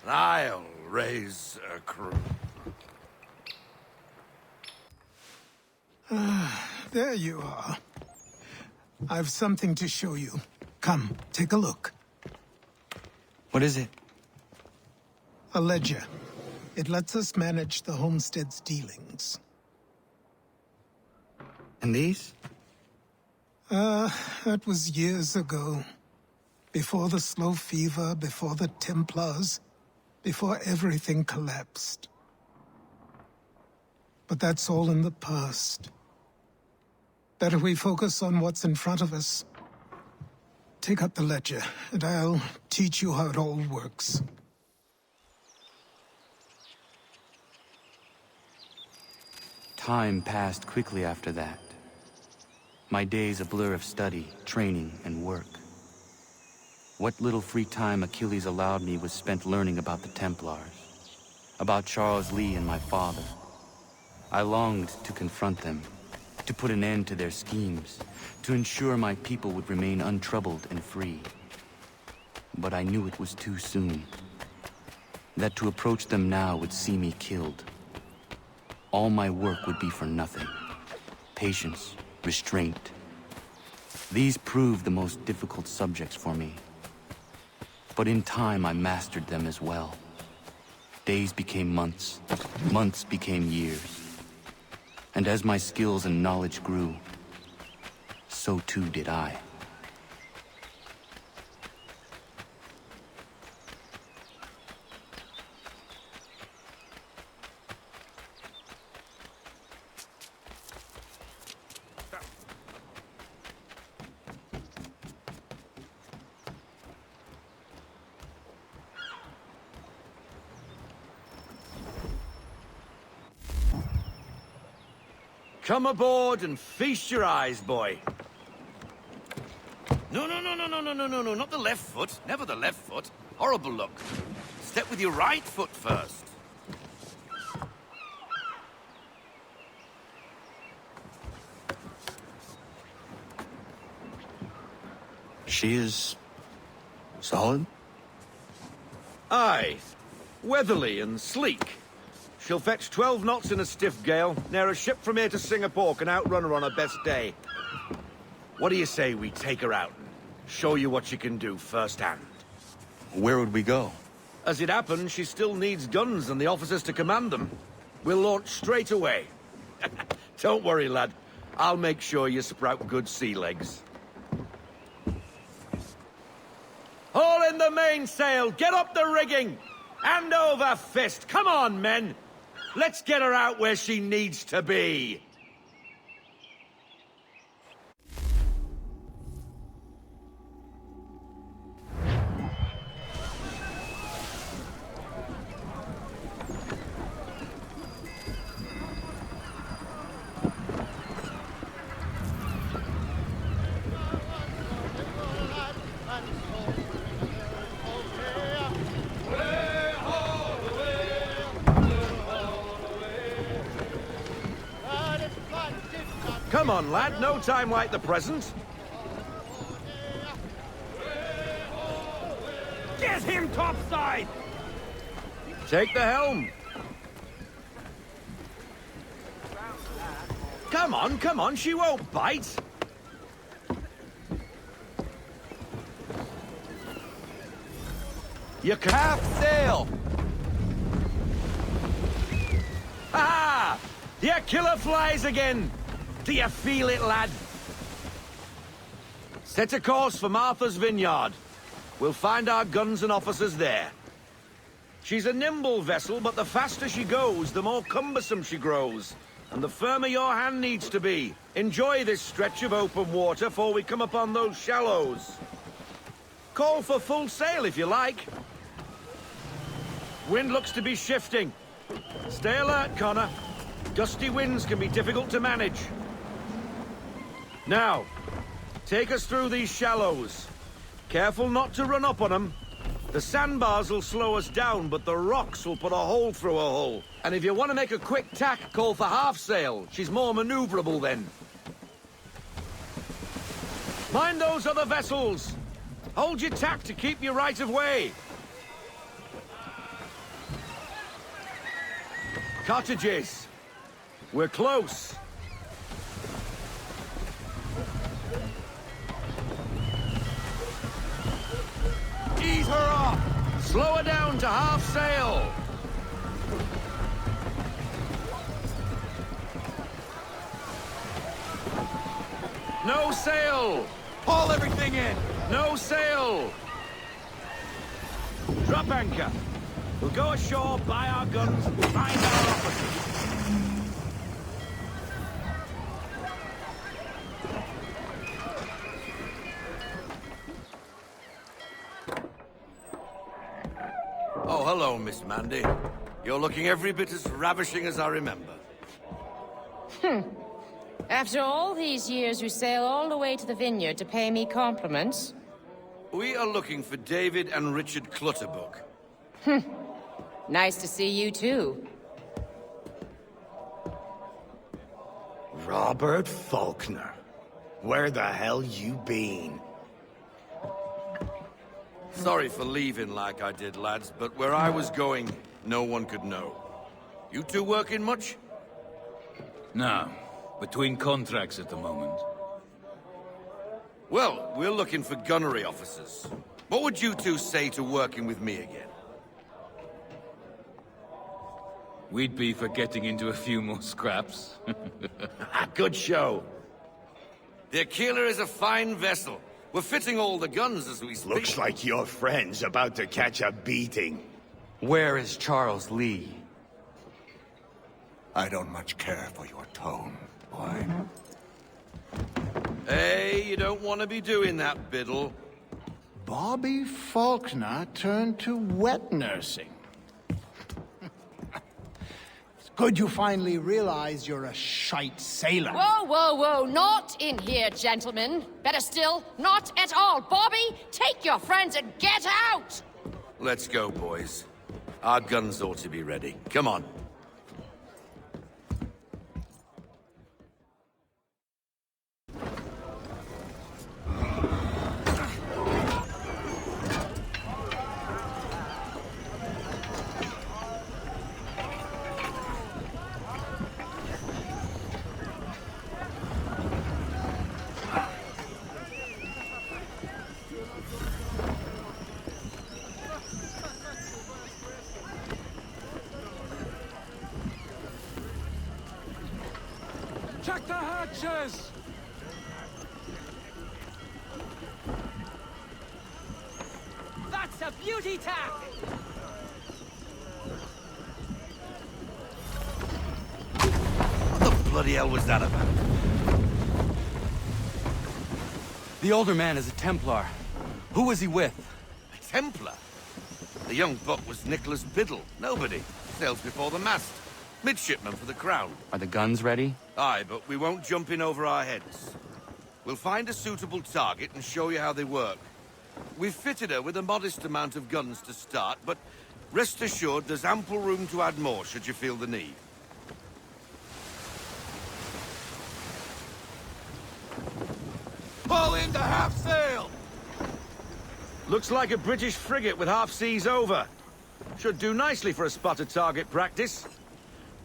And I'll raise a crew. There you are. I've something to show you. Come, take a look. What is it? A ledger. It lets us manage the homestead's dealings. And these? That was years ago. Before the slow fever, before the Templars, before everything collapsed. But that's all in the past. Better we focus on what's in front of us. Take up the ledger, and I'll teach you how it all works. Time passed quickly after that. My days a blur of study, training, and work. What little free time Achilles allowed me was spent learning about the Templars, about Charles Lee and my father. I longed to confront them, to put an end to their schemes, to ensure my people would remain untroubled and free. But I knew it was too soon. That to approach them now would see me killed. All my work would be for nothing. Patience, restraint. These proved the most difficult subjects for me. But in time I mastered them as well. Days became months, months became years. And as my skills and knowledge grew, so too did I. Come aboard and feast your eyes, boy. No, not the left foot. Never the left foot. Horrible look. Step with your right foot first. She is... solid? Aye. Weatherly and sleek. She'll fetch 12 knots in a stiff gale, near a ship from here to Singapore can outrun her on her best day. What do you say we take her out and show you what she can do firsthand? Where would we go? As it happens, she still needs guns and the officers to command them. We'll launch straight away. Don't worry, lad. I'll make sure you sprout good sea legs. Haul in the mainsail! Get up the rigging! Hand over fist! Come on, men! Let's get her out where she needs to be! Come on, lad. No time like the present. Get him topside! Take the helm. Come on, she won't bite. You can half sail. Ah! The killer flies again. Do you feel it, lad? Set a course for Martha's Vineyard. We'll find our guns and officers there. She's a nimble vessel, but the faster she goes, the more cumbersome she grows. And the firmer your hand needs to be. Enjoy this stretch of open water before we come upon those shallows. Call for full sail if you like. Wind looks to be shifting. Stay alert, Connor. Gusty winds can be difficult to manage. Now, take us through these shallows. Careful not to run up on them. The sandbars will slow us down, but the rocks will put a hole through a hull. And if you want to make a quick tack, call for half sail. She's more maneuverable then. Mind those other vessels. Hold your tack to keep your right of way. Cottages. We're close. Ease her off. Slow her down to half sail. No sail. Haul everything in. No sail. Drop anchor. We'll go ashore, buy our guns, and find our officers. Oh, hello, Miss Mandy. You're looking every bit as ravishing as I remember. After all these years, you sail all the way to the vineyard to pay me compliments? We are looking for David and Richard Clutterbuck. Nice to see you, too. Robert Faulkner. Where the hell you been? Sorry for leaving like I did, lads, but where I was going, no one could know. You two working much? No. Between contracts at the moment. Well, we're looking for gunnery officers. What would you two say to working with me again? We'd be for getting into a few more scraps. Good show. The Aquila is a fine vessel. We're fitting all the guns as we speak. Looks like your friend's about to catch a beating. Where is Charles Lee? I don't much care for your tone, boy. Hey, you don't want to be doing that, Biddle. Bobby Faulkner turned to wet nursing. It's good you finally realize you're a shite sailor. Whoa, whoa, whoa, not in here, gentlemen. Better still, not at all. Bobby, take your friends and get out! Let's go, boys. Our guns ought to be ready. Come on. Check the hatches! That's a beauty tack! What the bloody hell was that about? The older man is a Templar. Who was he with? A Templar? The young buck was Nicholas Biddle. Nobody. Sails before the mast. Midshipman for the Crown. Are the guns ready? Aye, but we won't jump in over our heads. We'll find a suitable target and show you how they work. We've fitted her with a modest amount of guns to start, but rest assured there's ample room to add more should you feel the need. Pull into half sail! Looks like a British frigate with half seas over. Should do nicely for a spotted target practice.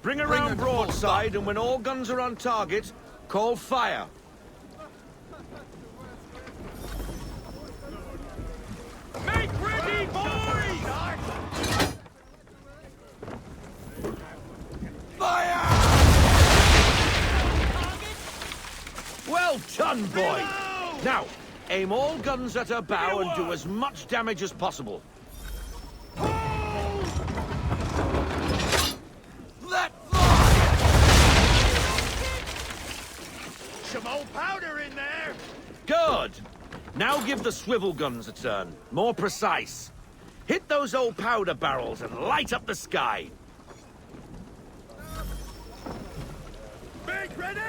Bring her round broadside, and when all guns are on target, call fire. Make ready, boys! Fire! Well done, boy! Now, aim all guns at her bow and do as much damage as possible. Let fly! Some old powder in there! Good! Now give the swivel guns a turn. More precise. Hit those old powder barrels and light up the sky. Make ready!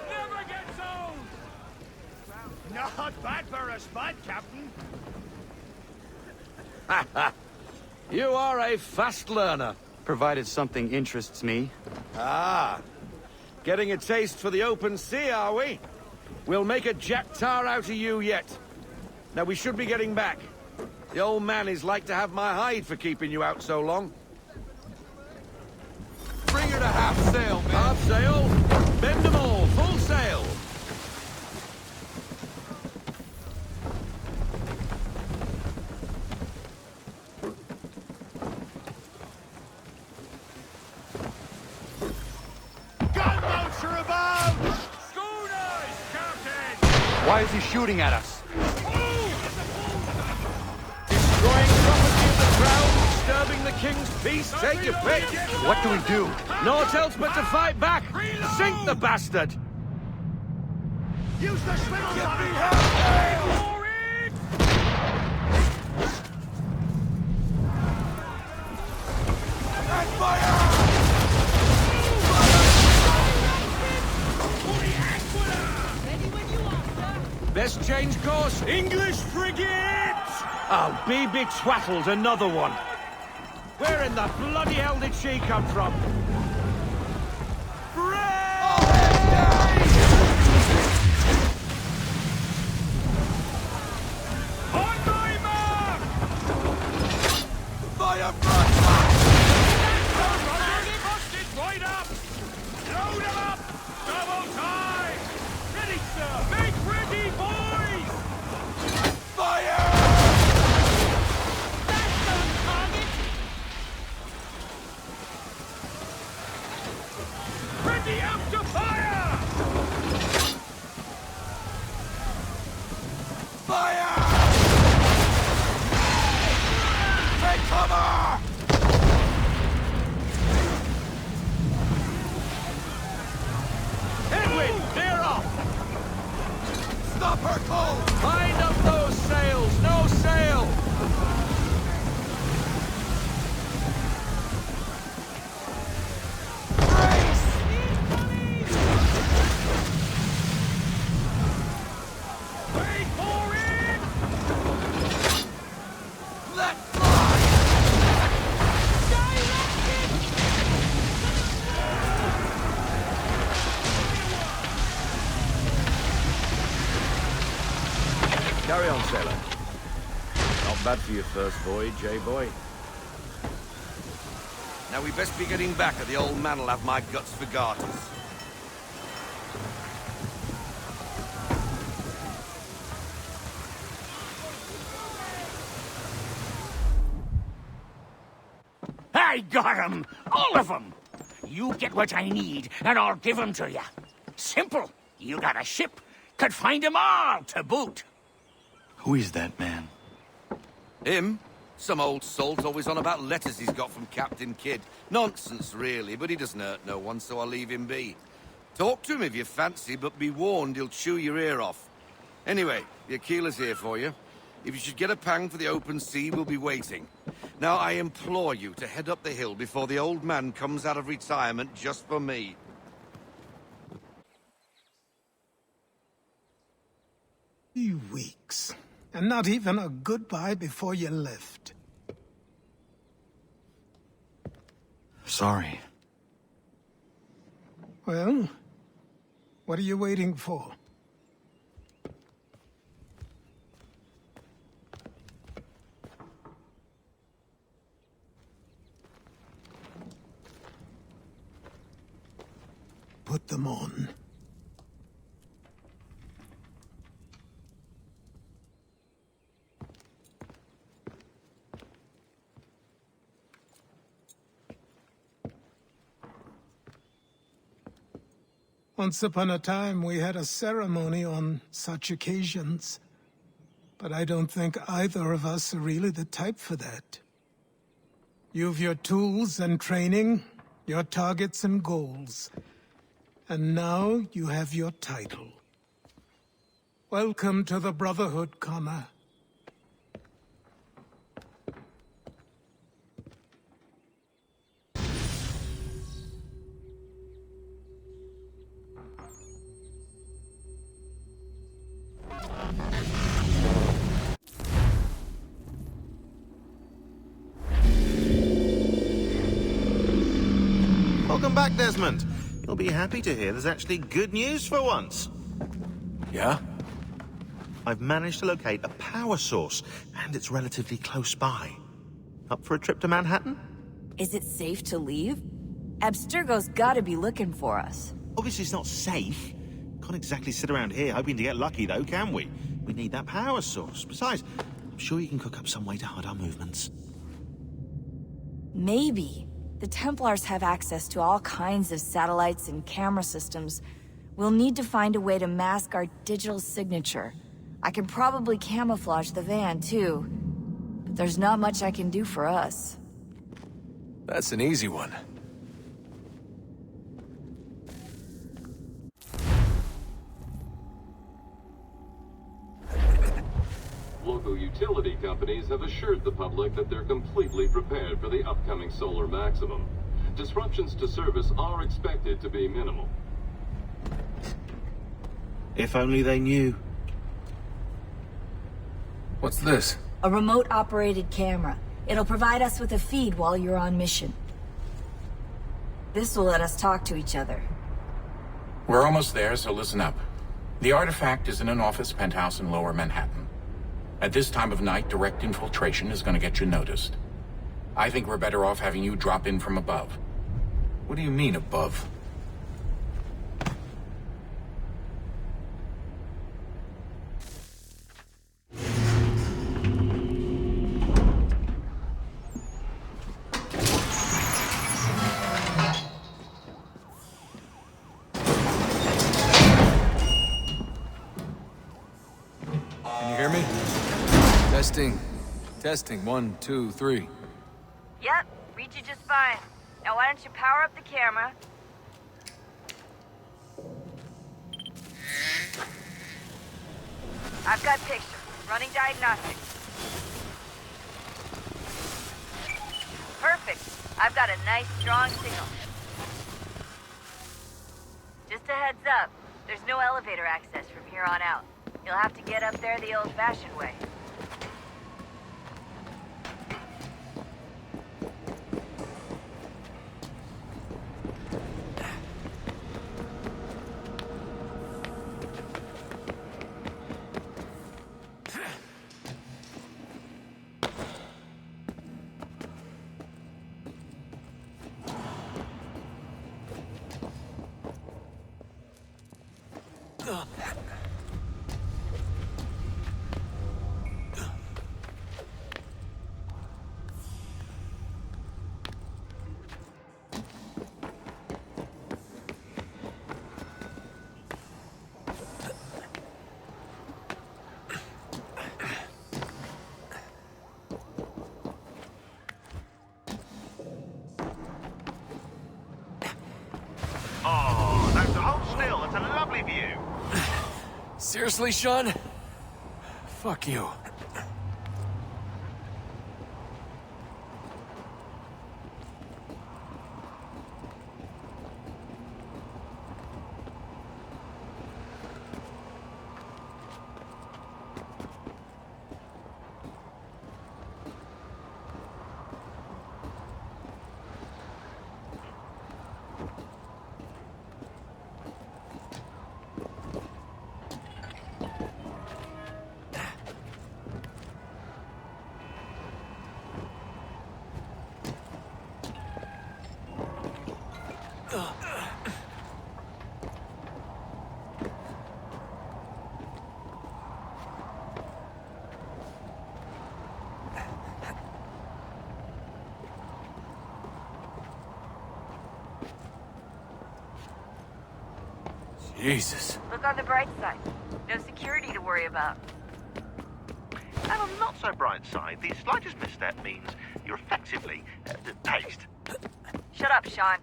Never gets old! Not bad for a spud, Captain. You are a fast learner. Provided something interests me. Ah. Getting a taste for the open sea, are we? We'll make a jack tar out of you yet. Now, we should be getting back. The old man is like to have my hide for keeping you out so long. Bring her to half sail, man. Half sail? Bend them all, full sail. Gunboats are about! Schooners, Captain! Why is he shooting at us? Destroying property of the crown, disturbing the king's peace, take your pick. What do we do? Naught else but to fight back. Sink the bastard. Use the swivels on it! And fire! Best change course. English frigate! Oh, be betwaddled, another one. Where in the bloody hell did she come from? On my mark! Fire Already busted! Right up! Load them up! Double time! Ready, sir! Make ready, boys! Fire! That's on target! Ready up to fire! Fire! Take cover! Edwin, clear off! Stop her, Cole! Mind up those sails! No sail! Wait for it! Let fly! Carry on, sailor. Not bad for your first voyage, eh, boy? Now we best be getting back, or the old man'll have my guts for garters. I got 'em! All of 'em! You get what I need, and I'll give 'em to you. Simple. You got a ship. Could find 'em all to boot. Who is that man? Him? Some old salt always on about letters he's got from Captain Kidd. Nonsense, really, but he doesn't hurt no one, so I'll leave him be. Talk to him if you fancy, but be warned he'll chew your ear off. Anyway, the Aquila's here for you. If you should get a pang for the open sea, we'll be waiting. Now, I implore you to head up the hill before the old man comes out of retirement just for me. 3 weeks. And not even a goodbye before you left. Sorry. Well, what are you waiting for? Put them on. Once upon a time, we had a ceremony on such occasions. But I don't think either of us are really the type for that. You've your tools and training, your targets and goals. And now you have your title. Welcome to the Brotherhood, Connor. Welcome back, Desmond. You'll be happy to hear there's actually good news for once. Yeah? I've managed to locate a power source, and it's relatively close by. Up for a trip to Manhattan? Is it safe to leave? Abstergo's gotta be looking for us. Obviously it's not safe. Can't exactly sit around here hoping to get lucky, though, can we? We need that power source. Besides, I'm sure you can cook up some way to hide our movements. Maybe. The Templars have access to all kinds of satellites and camera systems. We'll need to find a way to mask our digital signature. I can probably camouflage the van, too. But there's not much I can do for us. That's an easy one. Local utility companies have assured the public that they're completely prepared for the upcoming solar maximum. Disruptions to service are expected to be minimal. If only they knew. What's this? A remote-operated camera. It'll provide us with a feed while you're on mission. This will let us talk to each other. We're almost there, so listen up. The artifact is in an office penthouse in Lower Manhattan. At this time of night, direct infiltration is going to get you noticed. I think we're better off having you drop in from above. What do you mean, above? Can you hear me? Testing. Testing. 1, 2, 3. Yep, read you just fine. Now why don't you power up the camera? I've got pictures. Running diagnostics. Perfect. I've got a nice, strong signal. Just a heads up, there's no elevator access from here on out. You'll have to get up there the old-fashioned way. Oh, don't hold still. It's a lovely view. Seriously, Sean? Fuck you. Jesus. Look on the bright side. No security to worry about. And on the not so bright side, the slightest misstep means you're effectively tased. Shut up, Sean.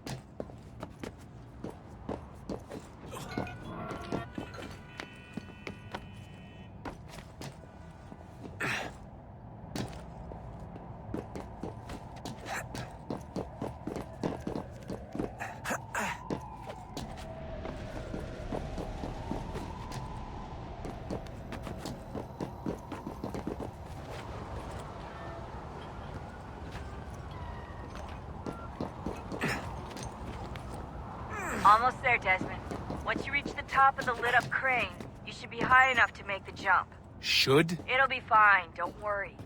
Almost there, Desmond. Once you reach the top of the lit-up crane, you should be high enough to make the jump. Should? It'll be fine, don't worry.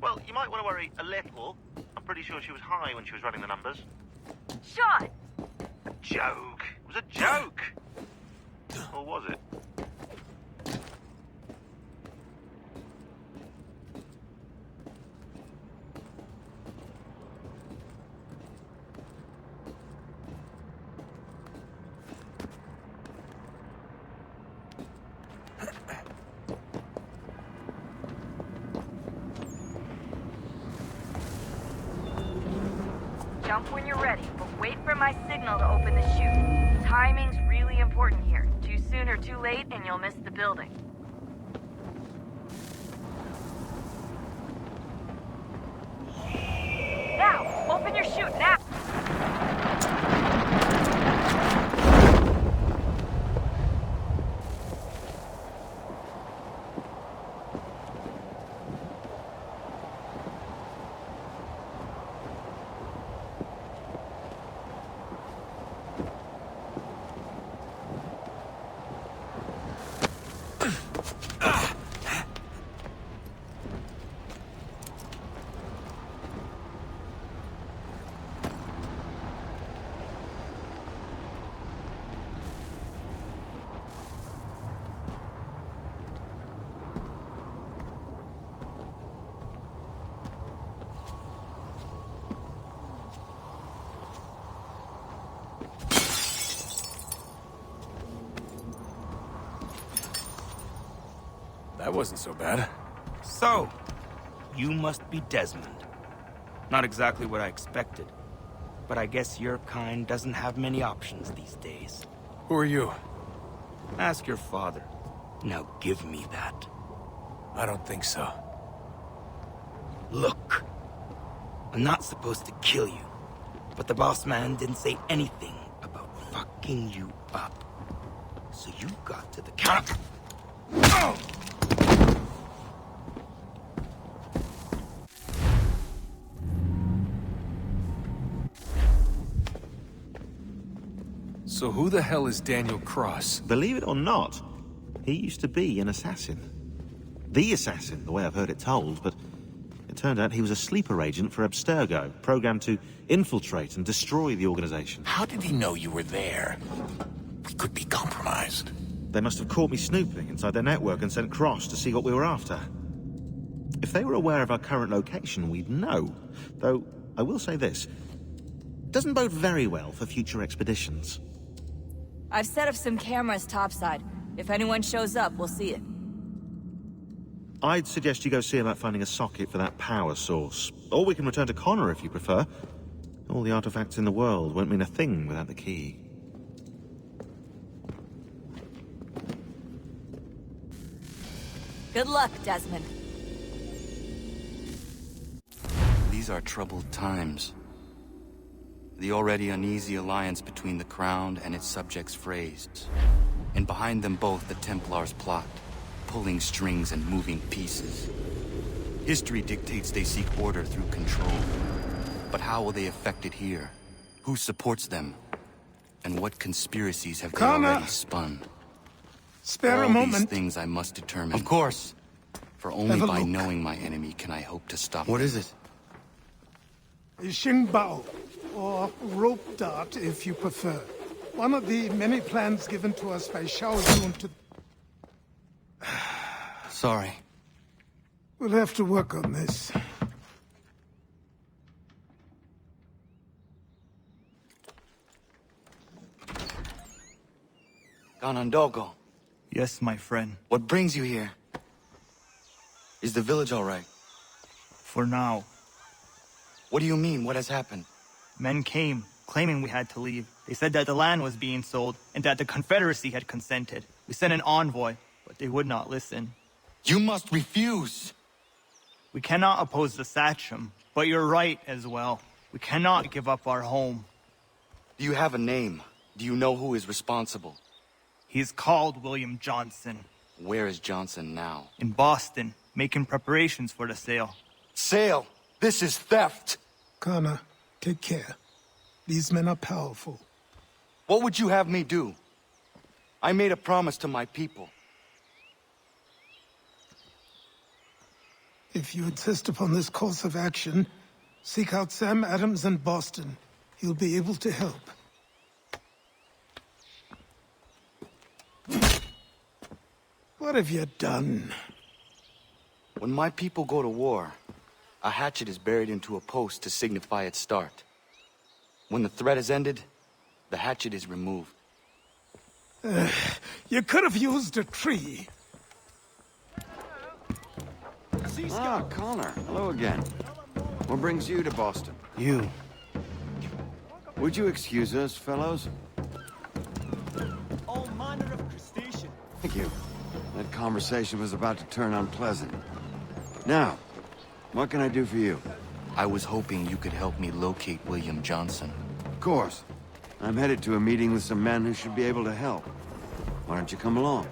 Well, you might want to worry a little. I'm pretty sure she was high when she was running the numbers. Sean! A joke. It was a joke. Or was it? Jump when you're ready, but wait for my signal to open the chute. Timing's really important here. Too soon or too late, and you'll miss the building. Now! Open your chute, now! That wasn't so bad. So, you must be Desmond. Not exactly what I expected. But I guess your kind doesn't have many options these days. Who are you? Ask your father. Now give me that. I don't think so. Look. I'm not supposed to kill you. But the boss man didn't say anything about fucking you up. So you got to the counter. Oh! So who the hell is Daniel Cross? Believe it or not, he used to be an assassin. The assassin, the way I've heard it told, but it turned out he was a sleeper agent for Abstergo, programmed to infiltrate and destroy the organization. How did he know you were there? We could be compromised. They must have caught me snooping inside their network and sent Cross to see what we were after. If they were aware of our current location, we'd know. Though, I will say this. It doesn't bode very well for future expeditions. I've set up some cameras topside. If anyone shows up, we'll see it. I'd suggest you go see about finding a socket for that power source. Or we can return to Connor if you prefer. All the artifacts in the world won't mean a thing without the key. Good luck, Desmond. These are troubled times. The already uneasy alliance between the Crown and its subjects phrased. And behind them both the Templars plot, pulling strings and moving pieces. History dictates they seek order through control. But how will they affect it here? Who supports them? And what conspiracies have they Connor! already spun? Spare a All moment. these things I must determine. Of course. For only Have a by look. knowing my enemy can I hope to stop What them. is it? Xingbao, or rope dart if you prefer. One of the many plans given to us by Xiao Yun to... Sorry. We'll have to work on this. Ganondogo. Yes, my friend. What brings you here? Is the village all right? For now. What do you mean? What has happened? Men came, claiming we had to leave. They said that the land was being sold, and that the Confederacy had consented. We sent an envoy, but they would not listen. You must refuse! We cannot oppose the Sachem, but you're right as well. We cannot give up our home. Do you have a name? Do you know who is responsible? He is called William Johnson. Where is Johnson now? In Boston, making preparations for the sale. Sale! This is theft! Connor, take care. These men are powerful. What would you have me do? I made a promise to my people. If you insist upon this course of action, seek out Sam Adams in Boston. He'll be able to help. What have you done? When my people go to war, a hatchet is buried into a post to signify its start. When the threat is ended, the hatchet is removed. You could have used a tree. Ah, Connor. Hello again. What brings you to Boston? You. Would you excuse us, fellows? All manner of crustacean. Thank you. That conversation was about to turn unpleasant. Now, what can I do for you? I was hoping you could help me locate William Johnson. Of course. I'm headed to a meeting with some men who should be able to help. Why don't you come along?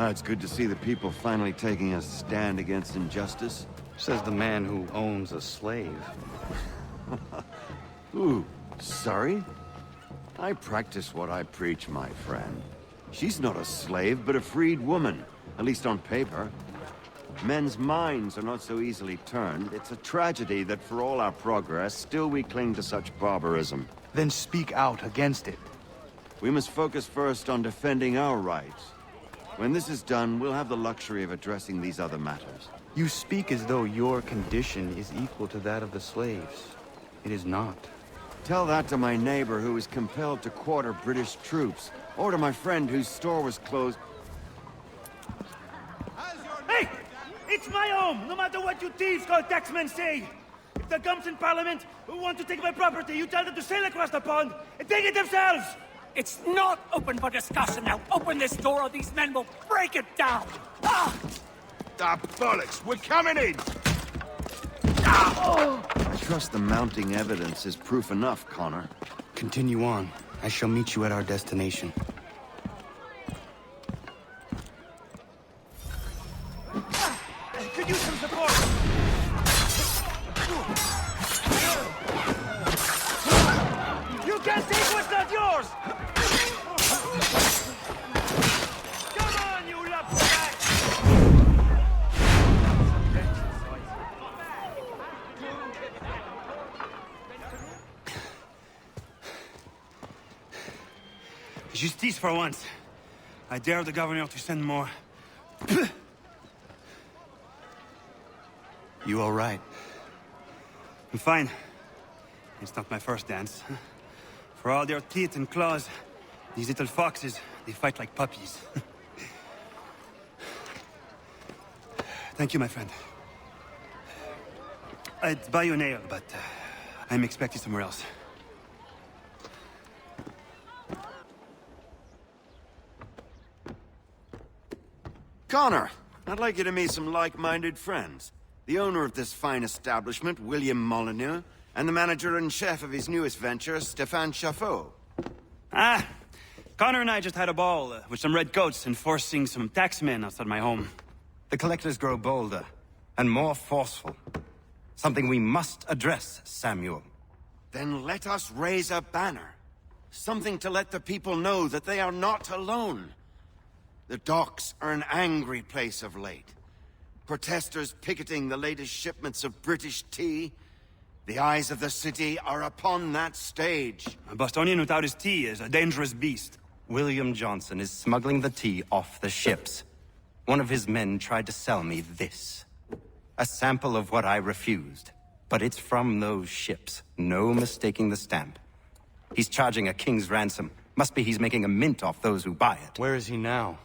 It's good to see the people finally taking a stand against injustice. Says the man who owns a slave. Ooh, sorry? I practice what I preach, my friend. She's not a slave, but a freed woman, at least on paper. Men's minds are not so easily turned. It's a tragedy that for all our progress, still we cling to such barbarism. Then speak out against it. We must focus first on defending our rights. When this is done, we'll have the luxury of addressing these other matters. You speak as though your condition is equal to that of the slaves. It is not. Tell that to my neighbor who is compelled to quarter British troops Or to my friend whose store was closed. Hey! It's my home, no matter what you thieves called taxmen say! If the gums in Parliament who want to take my property, you tell them to sail across the pond and take it themselves! It's not open for discussion now. Open this door or these men will break it down. Ah! Ah, bollocks! We're coming in! I trust the mounting evidence is proof enough, Connor. Continue on. I shall meet you at our destination. Could use some support! You can't take what's not yours! Come on, you lapback! Justice for once. I dare the governor to send more. You all right? I'm fine. It's not my first dance. For all their teeth and claws, these little foxes, they fight like puppies. Thank you, my friend. I'd buy you an ale, but I'm expected somewhere else. Connor, I'd like you to meet some like-minded friends. The owner of this fine establishment, William Molyneux, and the manager and chef of his newest venture, Stéphane Chaffeau. Ah, Connor and I just had a ball with some redcoats enforcing some taxmen outside my home. The collectors grow bolder and more forceful. Something we must address, Samuel. Then let us raise a banner. Something to let the people know that they are not alone. The docks are an angry place of late. Protesters picketing the latest shipments of British tea. The eyes of the city are upon that stage. A Bostonian without his tea is a dangerous beast. William Johnson is smuggling the tea off the ships. One of his men tried to sell me this. A sample of what I refused. But it's from those ships. No mistaking the stamp. He's charging a king's ransom. Must be he's making a mint off those who buy it. Where is he now?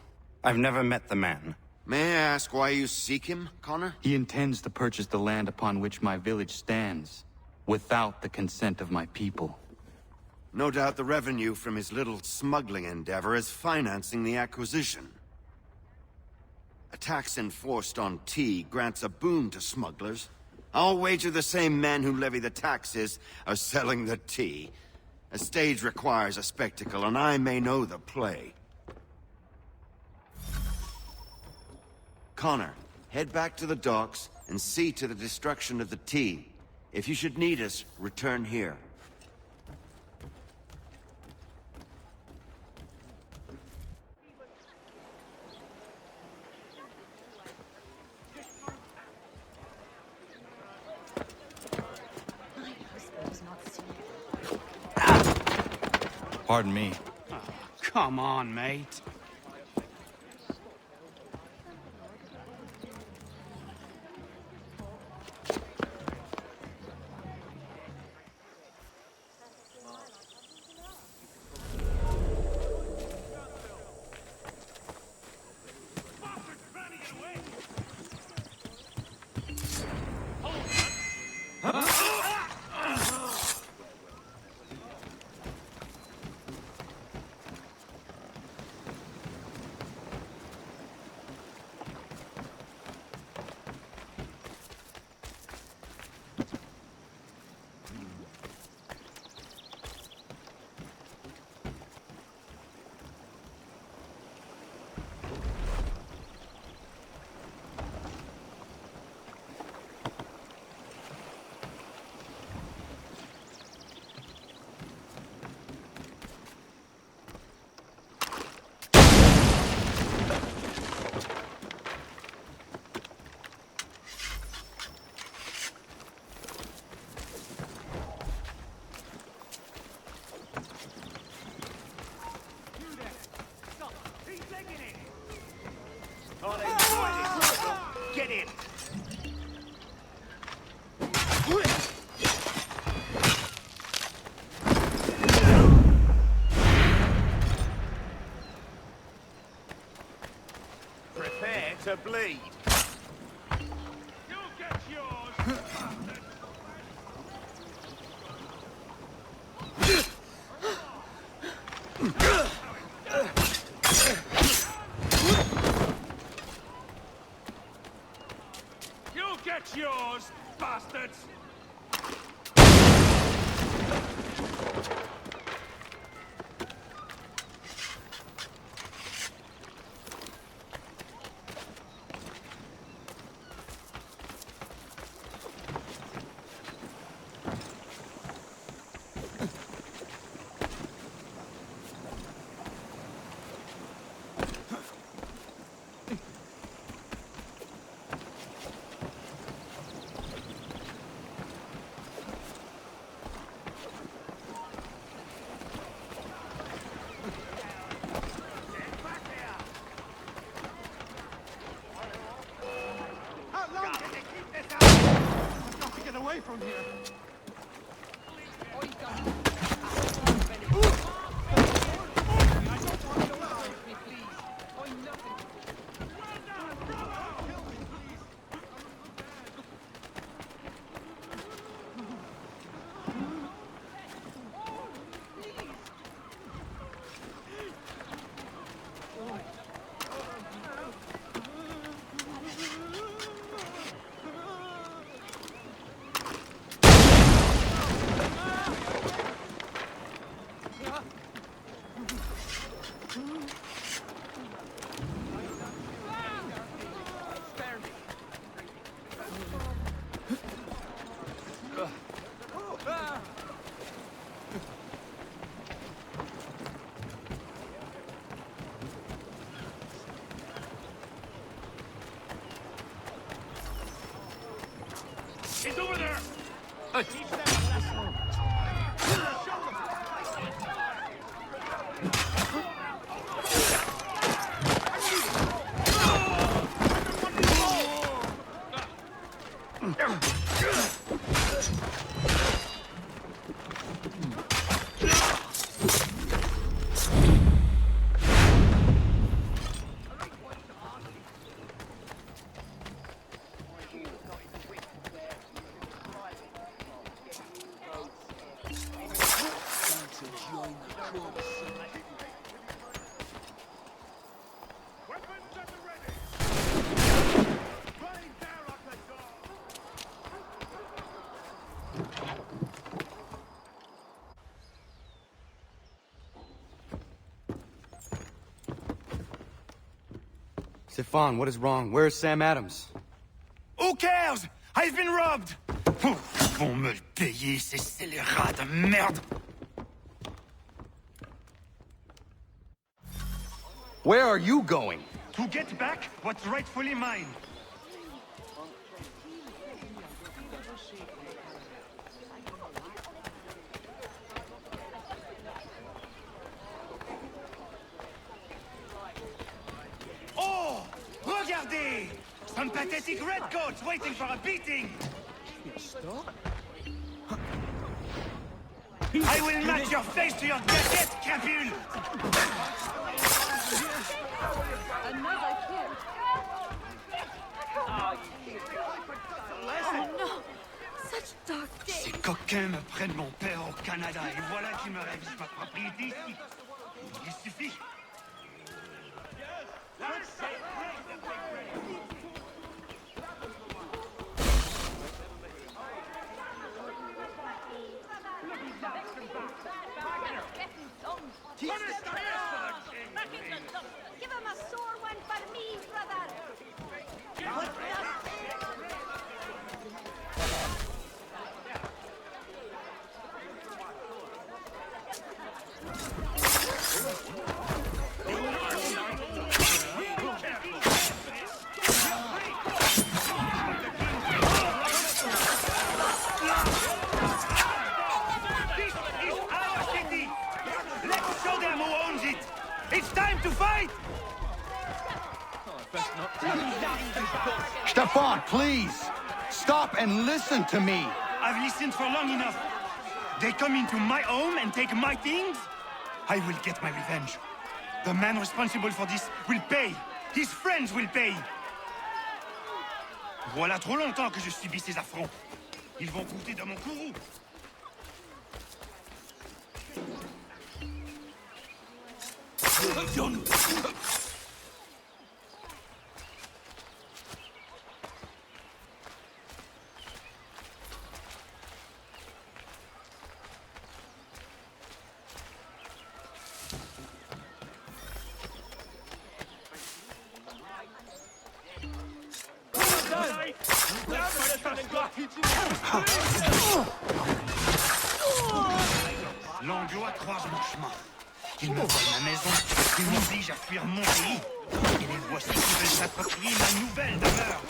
I've never met the man. May I ask why you seek him, Connor? He intends to purchase the land upon which my village stands, without the consent of my people. No doubt the revenue from his little smuggling endeavor is financing the acquisition. A tax enforced on tea grants a boon to smugglers. I'll wager the same men who levy the taxes are selling the tea. A stage requires a spectacle, and I may know the play. Connor, head back to the docks and see to the destruction of the tea. If you should need us, return here. Pardon me. Oh, come on, mate. to bleed. You'll get yours. You'll get yours, bastards! Away from here. He's over there! Stefan, what is wrong? Where's Sam Adams? Who cares? I've been robbed! Ils vont me le payer, ces scélérats de merde! Where are you going? To get back what's rightfully mine. Oh! Regardez! Some pathetic redcoats waiting for a beating! I will match your face to your jacket, Capule! Another kid. Oh no! Such dark days. Ces coquins me prennent mon père au Canada et voilà qu'ils me ravissent ma propriété ici. Il suffit. Give him a sore one for me, brother. It's time to fight! Stefan, please! Stop and listen to me! I've listened for long enough. They come into my home and take my things? I will get my revenge. The man responsible for this will pay. His friends will pay. Voilà trop longtemps que je subis ces affronts. Ils vont goûter dans mon courroux. L'anglo accroise mon chemin. Ils me volent ma maison, ils m'obligent à fuir mon pays. Et les voici qui veulent s'approprier ma nouvelle demeure.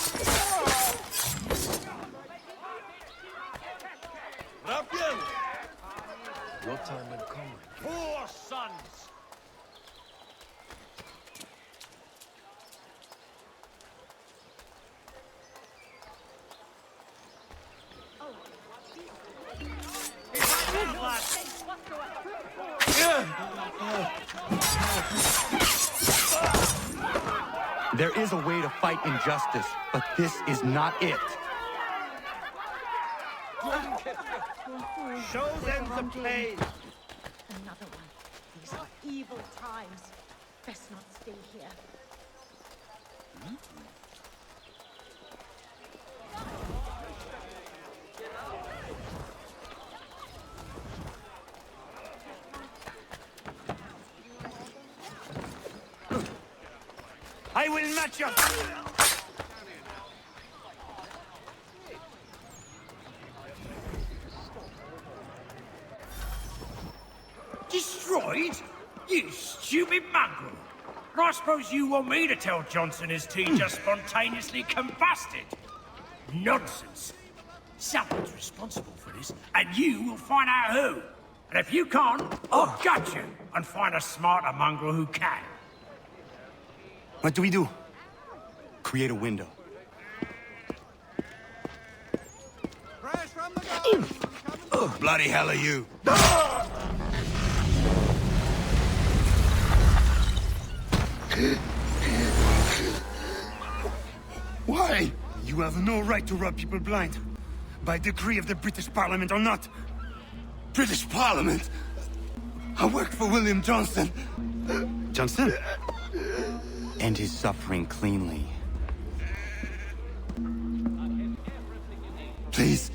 Raphael! Your time had come. 4 sons! There is a way to fight injustice, but this is not it. Show them the blade. Another one. These are evil times. Best not stay here. I will match you. Destroyed? You stupid mongrel! I suppose you want me to tell Johnson his tea just spontaneously combusted? Nonsense! Someone's responsible for this, and you will find out who. And if you can't, I'll gut you and find a smarter mongrel who can. What do we do? Create a window. Bloody hell are you? Why? You have no right to rob people blind. By decree of the British Parliament or not. British Parliament? I worked for William Johnson. Johnson? End his suffering cleanly. Please.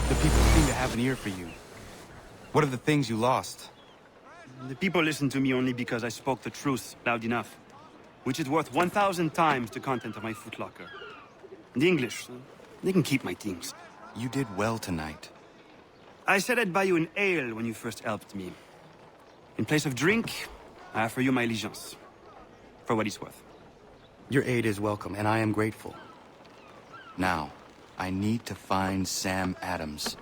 The people seem to have an ear for you. What are the things you lost? The people listen to me only because I spoke the truth loud enough. Which is worth 1,000 times the content of my footlocker. The English, they can keep my things. You did well tonight. I said I'd buy you an ale when you first helped me. In place of drink, I offer you my allegiance. For what it's worth. Your aid is welcome, and I am grateful. Now, I need to find Sam Adams.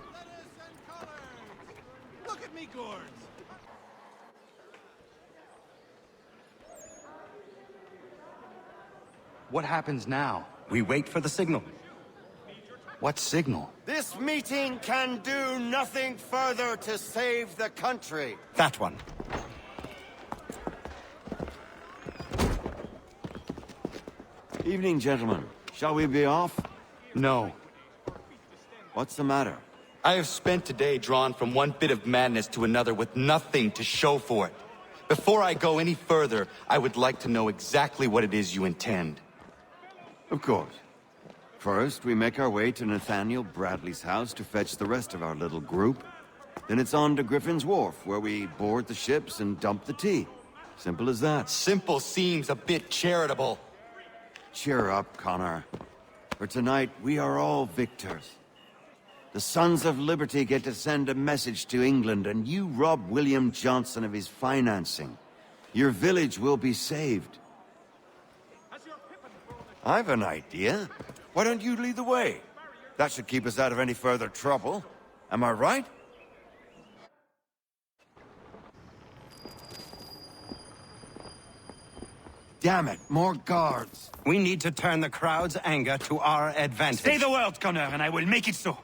Look at me, Gord! What happens now? We wait for the signal. What signal? This meeting can do nothing further to save the country. That one. Evening, gentlemen. Shall we be off? No. What's the matter? I have spent today drawn from one bit of madness to another with nothing to show for it. Before I go any further, I would like to know exactly what it is you intend. Of course. First, we make our way to Nathaniel Bradley's house to fetch the rest of our little group. Then it's on to Griffin's Wharf, where we board the ships and dump the tea. Simple as that. Simple seems a bit charitable. Cheer up, Connor. For tonight, we are all victors. The Sons of Liberty get to send a message to England, and you rob William Johnson of his financing. Your village will be saved. I've an idea. Why don't you lead the way? That should keep us out of any further trouble. Am I right? Damn it, more guards. We need to turn the crowd's anger to our advantage. Say the word, Connor, and I will make it so.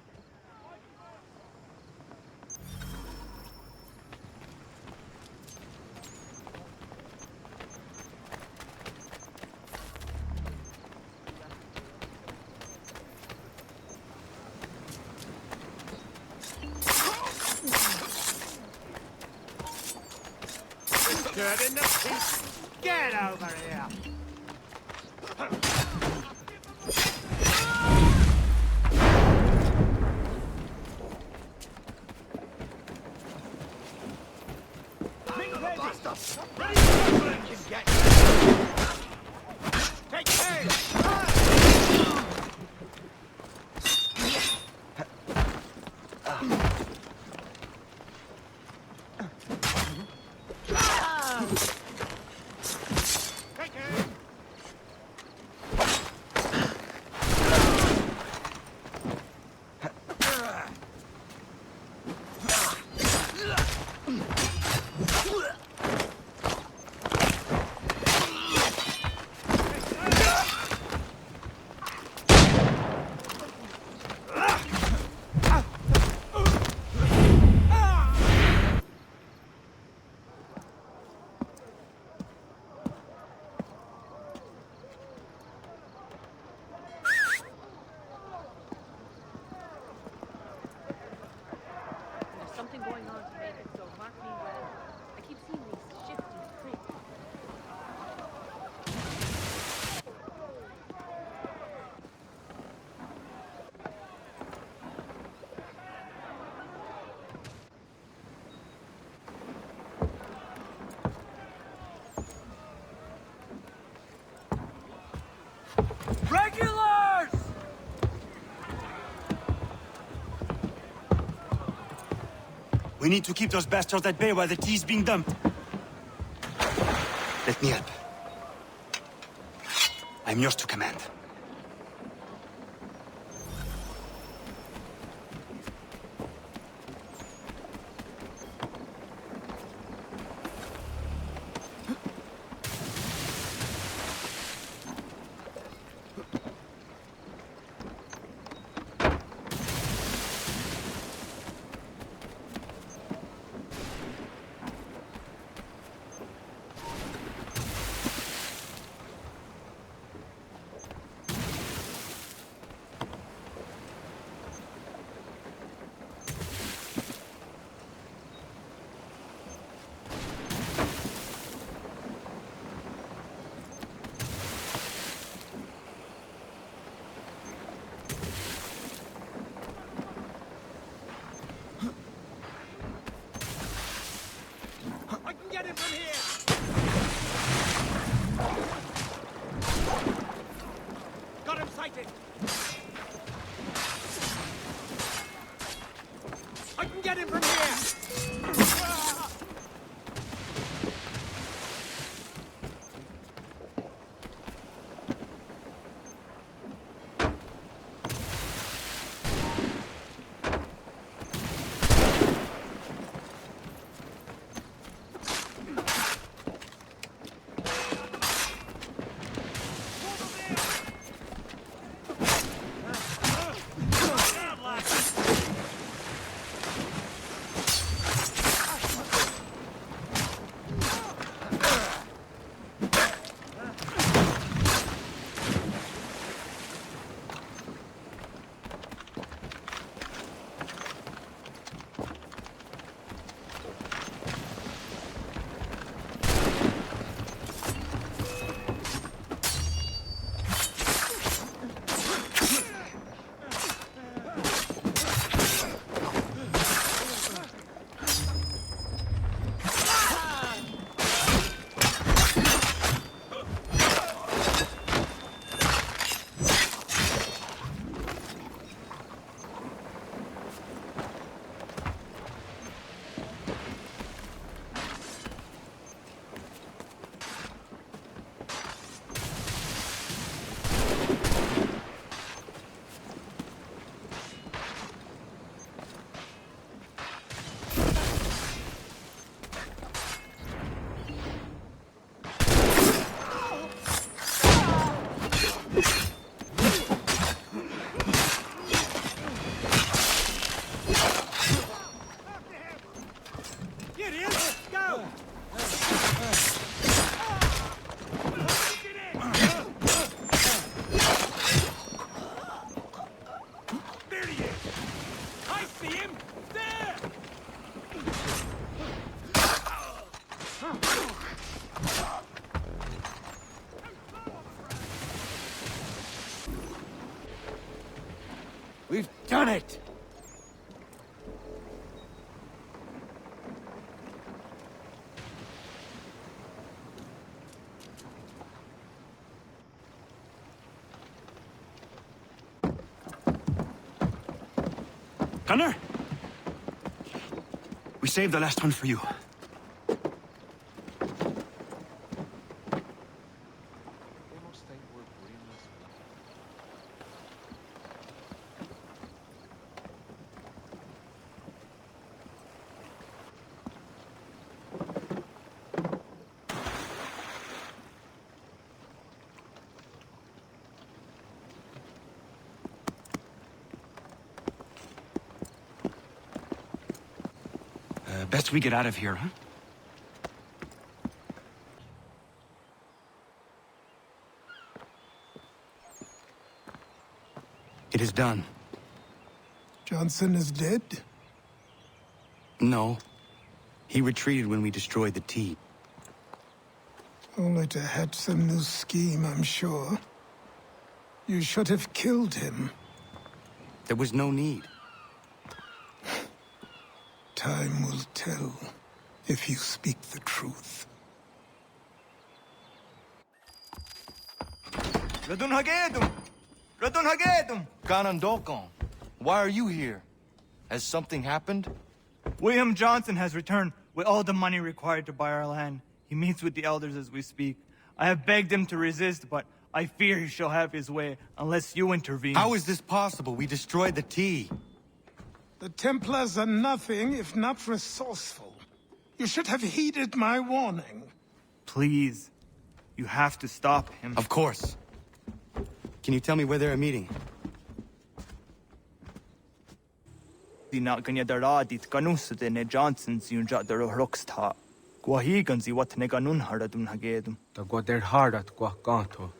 good in the pieces. Get over here. Take aim! There's something going on to make it so. Mark me well. I keep seeing these shifting creeks. Regulars! We need to keep those bastards at bay while the tea's being dumped. Let me help. I'm yours to command. We've done it! Gunnar? We saved the last one for you. Best we get out of here, huh? It is done. Johnson is dead? No. He retreated when we destroyed the T. Only to hatch some new scheme, I'm sure. You should have killed him. There was no need. Time will tell, if you speak the truth. Radun Hagedum! Radun Hagedum! Ganondokon, why are you here? Has something happened? William Johnson has returned with all the money required to buy our land. He meets with the elders as we speak. I have begged him to resist, but I fear he shall have his way unless you intervene. How is this possible? We destroyed the T. The Templars are nothing if not resourceful. You should have heeded my warning. Please, you have to stop him. Of course. Can you tell me where they're meeting? Di na kanya daradit kanusute ne Johnson's yunja daro rocksta. Gwahigan zi wat ne ganun haradun hagedum. Da gwader hardat gwa ganto.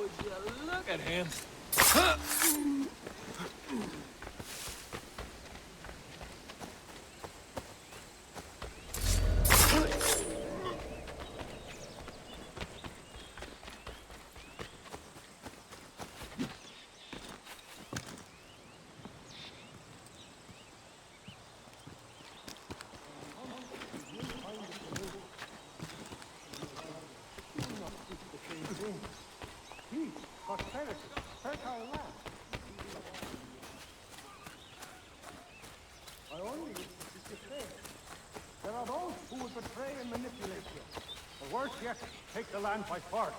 Would you look at him? There are those who would betray and manipulate you. Or worse yet, take the land by force.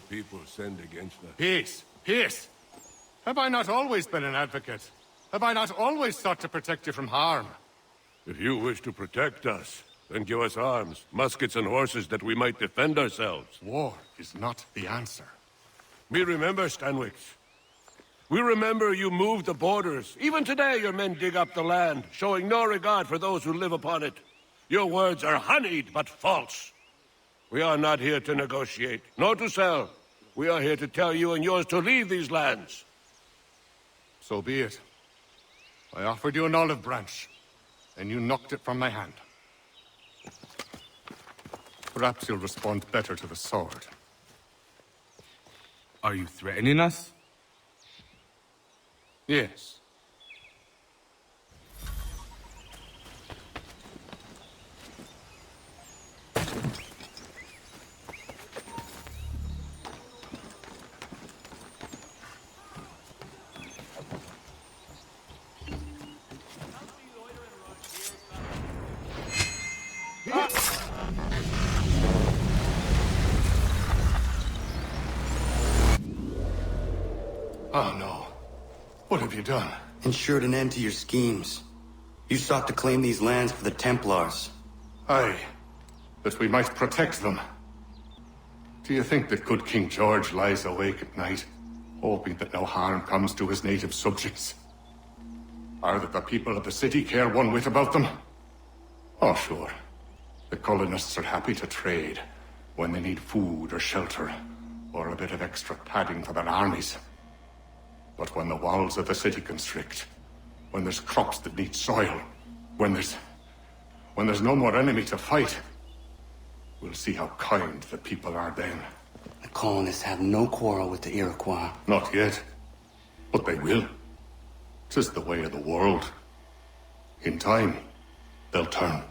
People sinned against us. Peace! Peace! Have I not always been an advocate? Have I not always sought to protect you from harm? If you wish to protect us, then give us arms, muskets and horses that we might defend ourselves. War is not the answer. We remember, Stanwix. We remember you moved the borders. Even today your men dig up the land, showing no regard for those who live upon it. Your words are honeyed, but false. We are not here to negotiate, nor to sell. We are here to tell you and yours to leave these lands. So be it. I offered you an olive branch, and you knocked it from my hand. Perhaps you'll respond better to the sword. Are you threatening us? Yes. Oh no. What have you done? Ensured an end to your schemes. You sought to claim these lands for the Templars. Aye, that we might protect them. Do you think that good King George lies awake at night, hoping that no harm comes to his native subjects? Or that the people of the city care one whit about them? Oh, sure. The colonists are happy to trade when they need food or shelter, or a bit of extra padding for their armies. But when the walls of the city constrict, when there's crops that need soil, when there's no more enemy to fight, we'll see how kind the people are then. The colonists have no quarrel with the Iroquois. Not yet. But they will. 'Tis the way of the world. In time, they'll turn.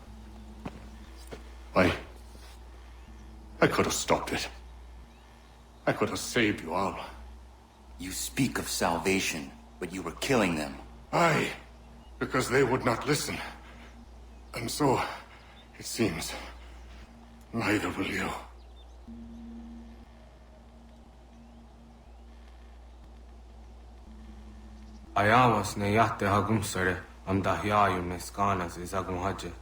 I could have stopped it. I could have saved you all. You speak of salvation, but you were killing them. Aye, because they would not listen. And so, it seems, neither will you. Ayawas ne yate hagum sare amda hiayu ne skanas izagum haje.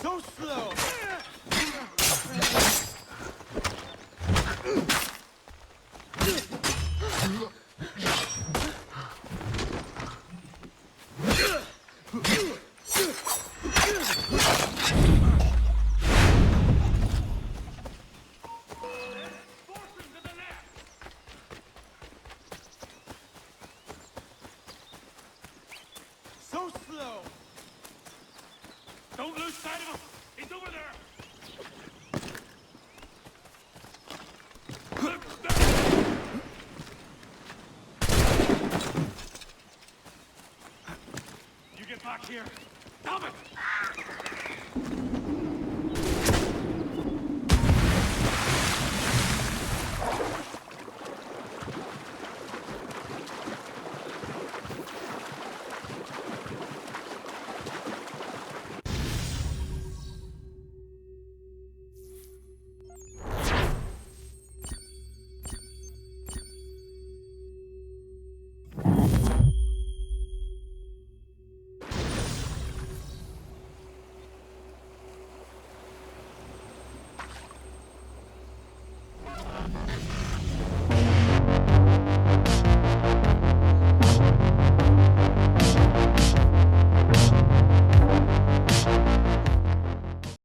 So slow! So slow! Don't lose sight of him! He's over there! here! Stop it!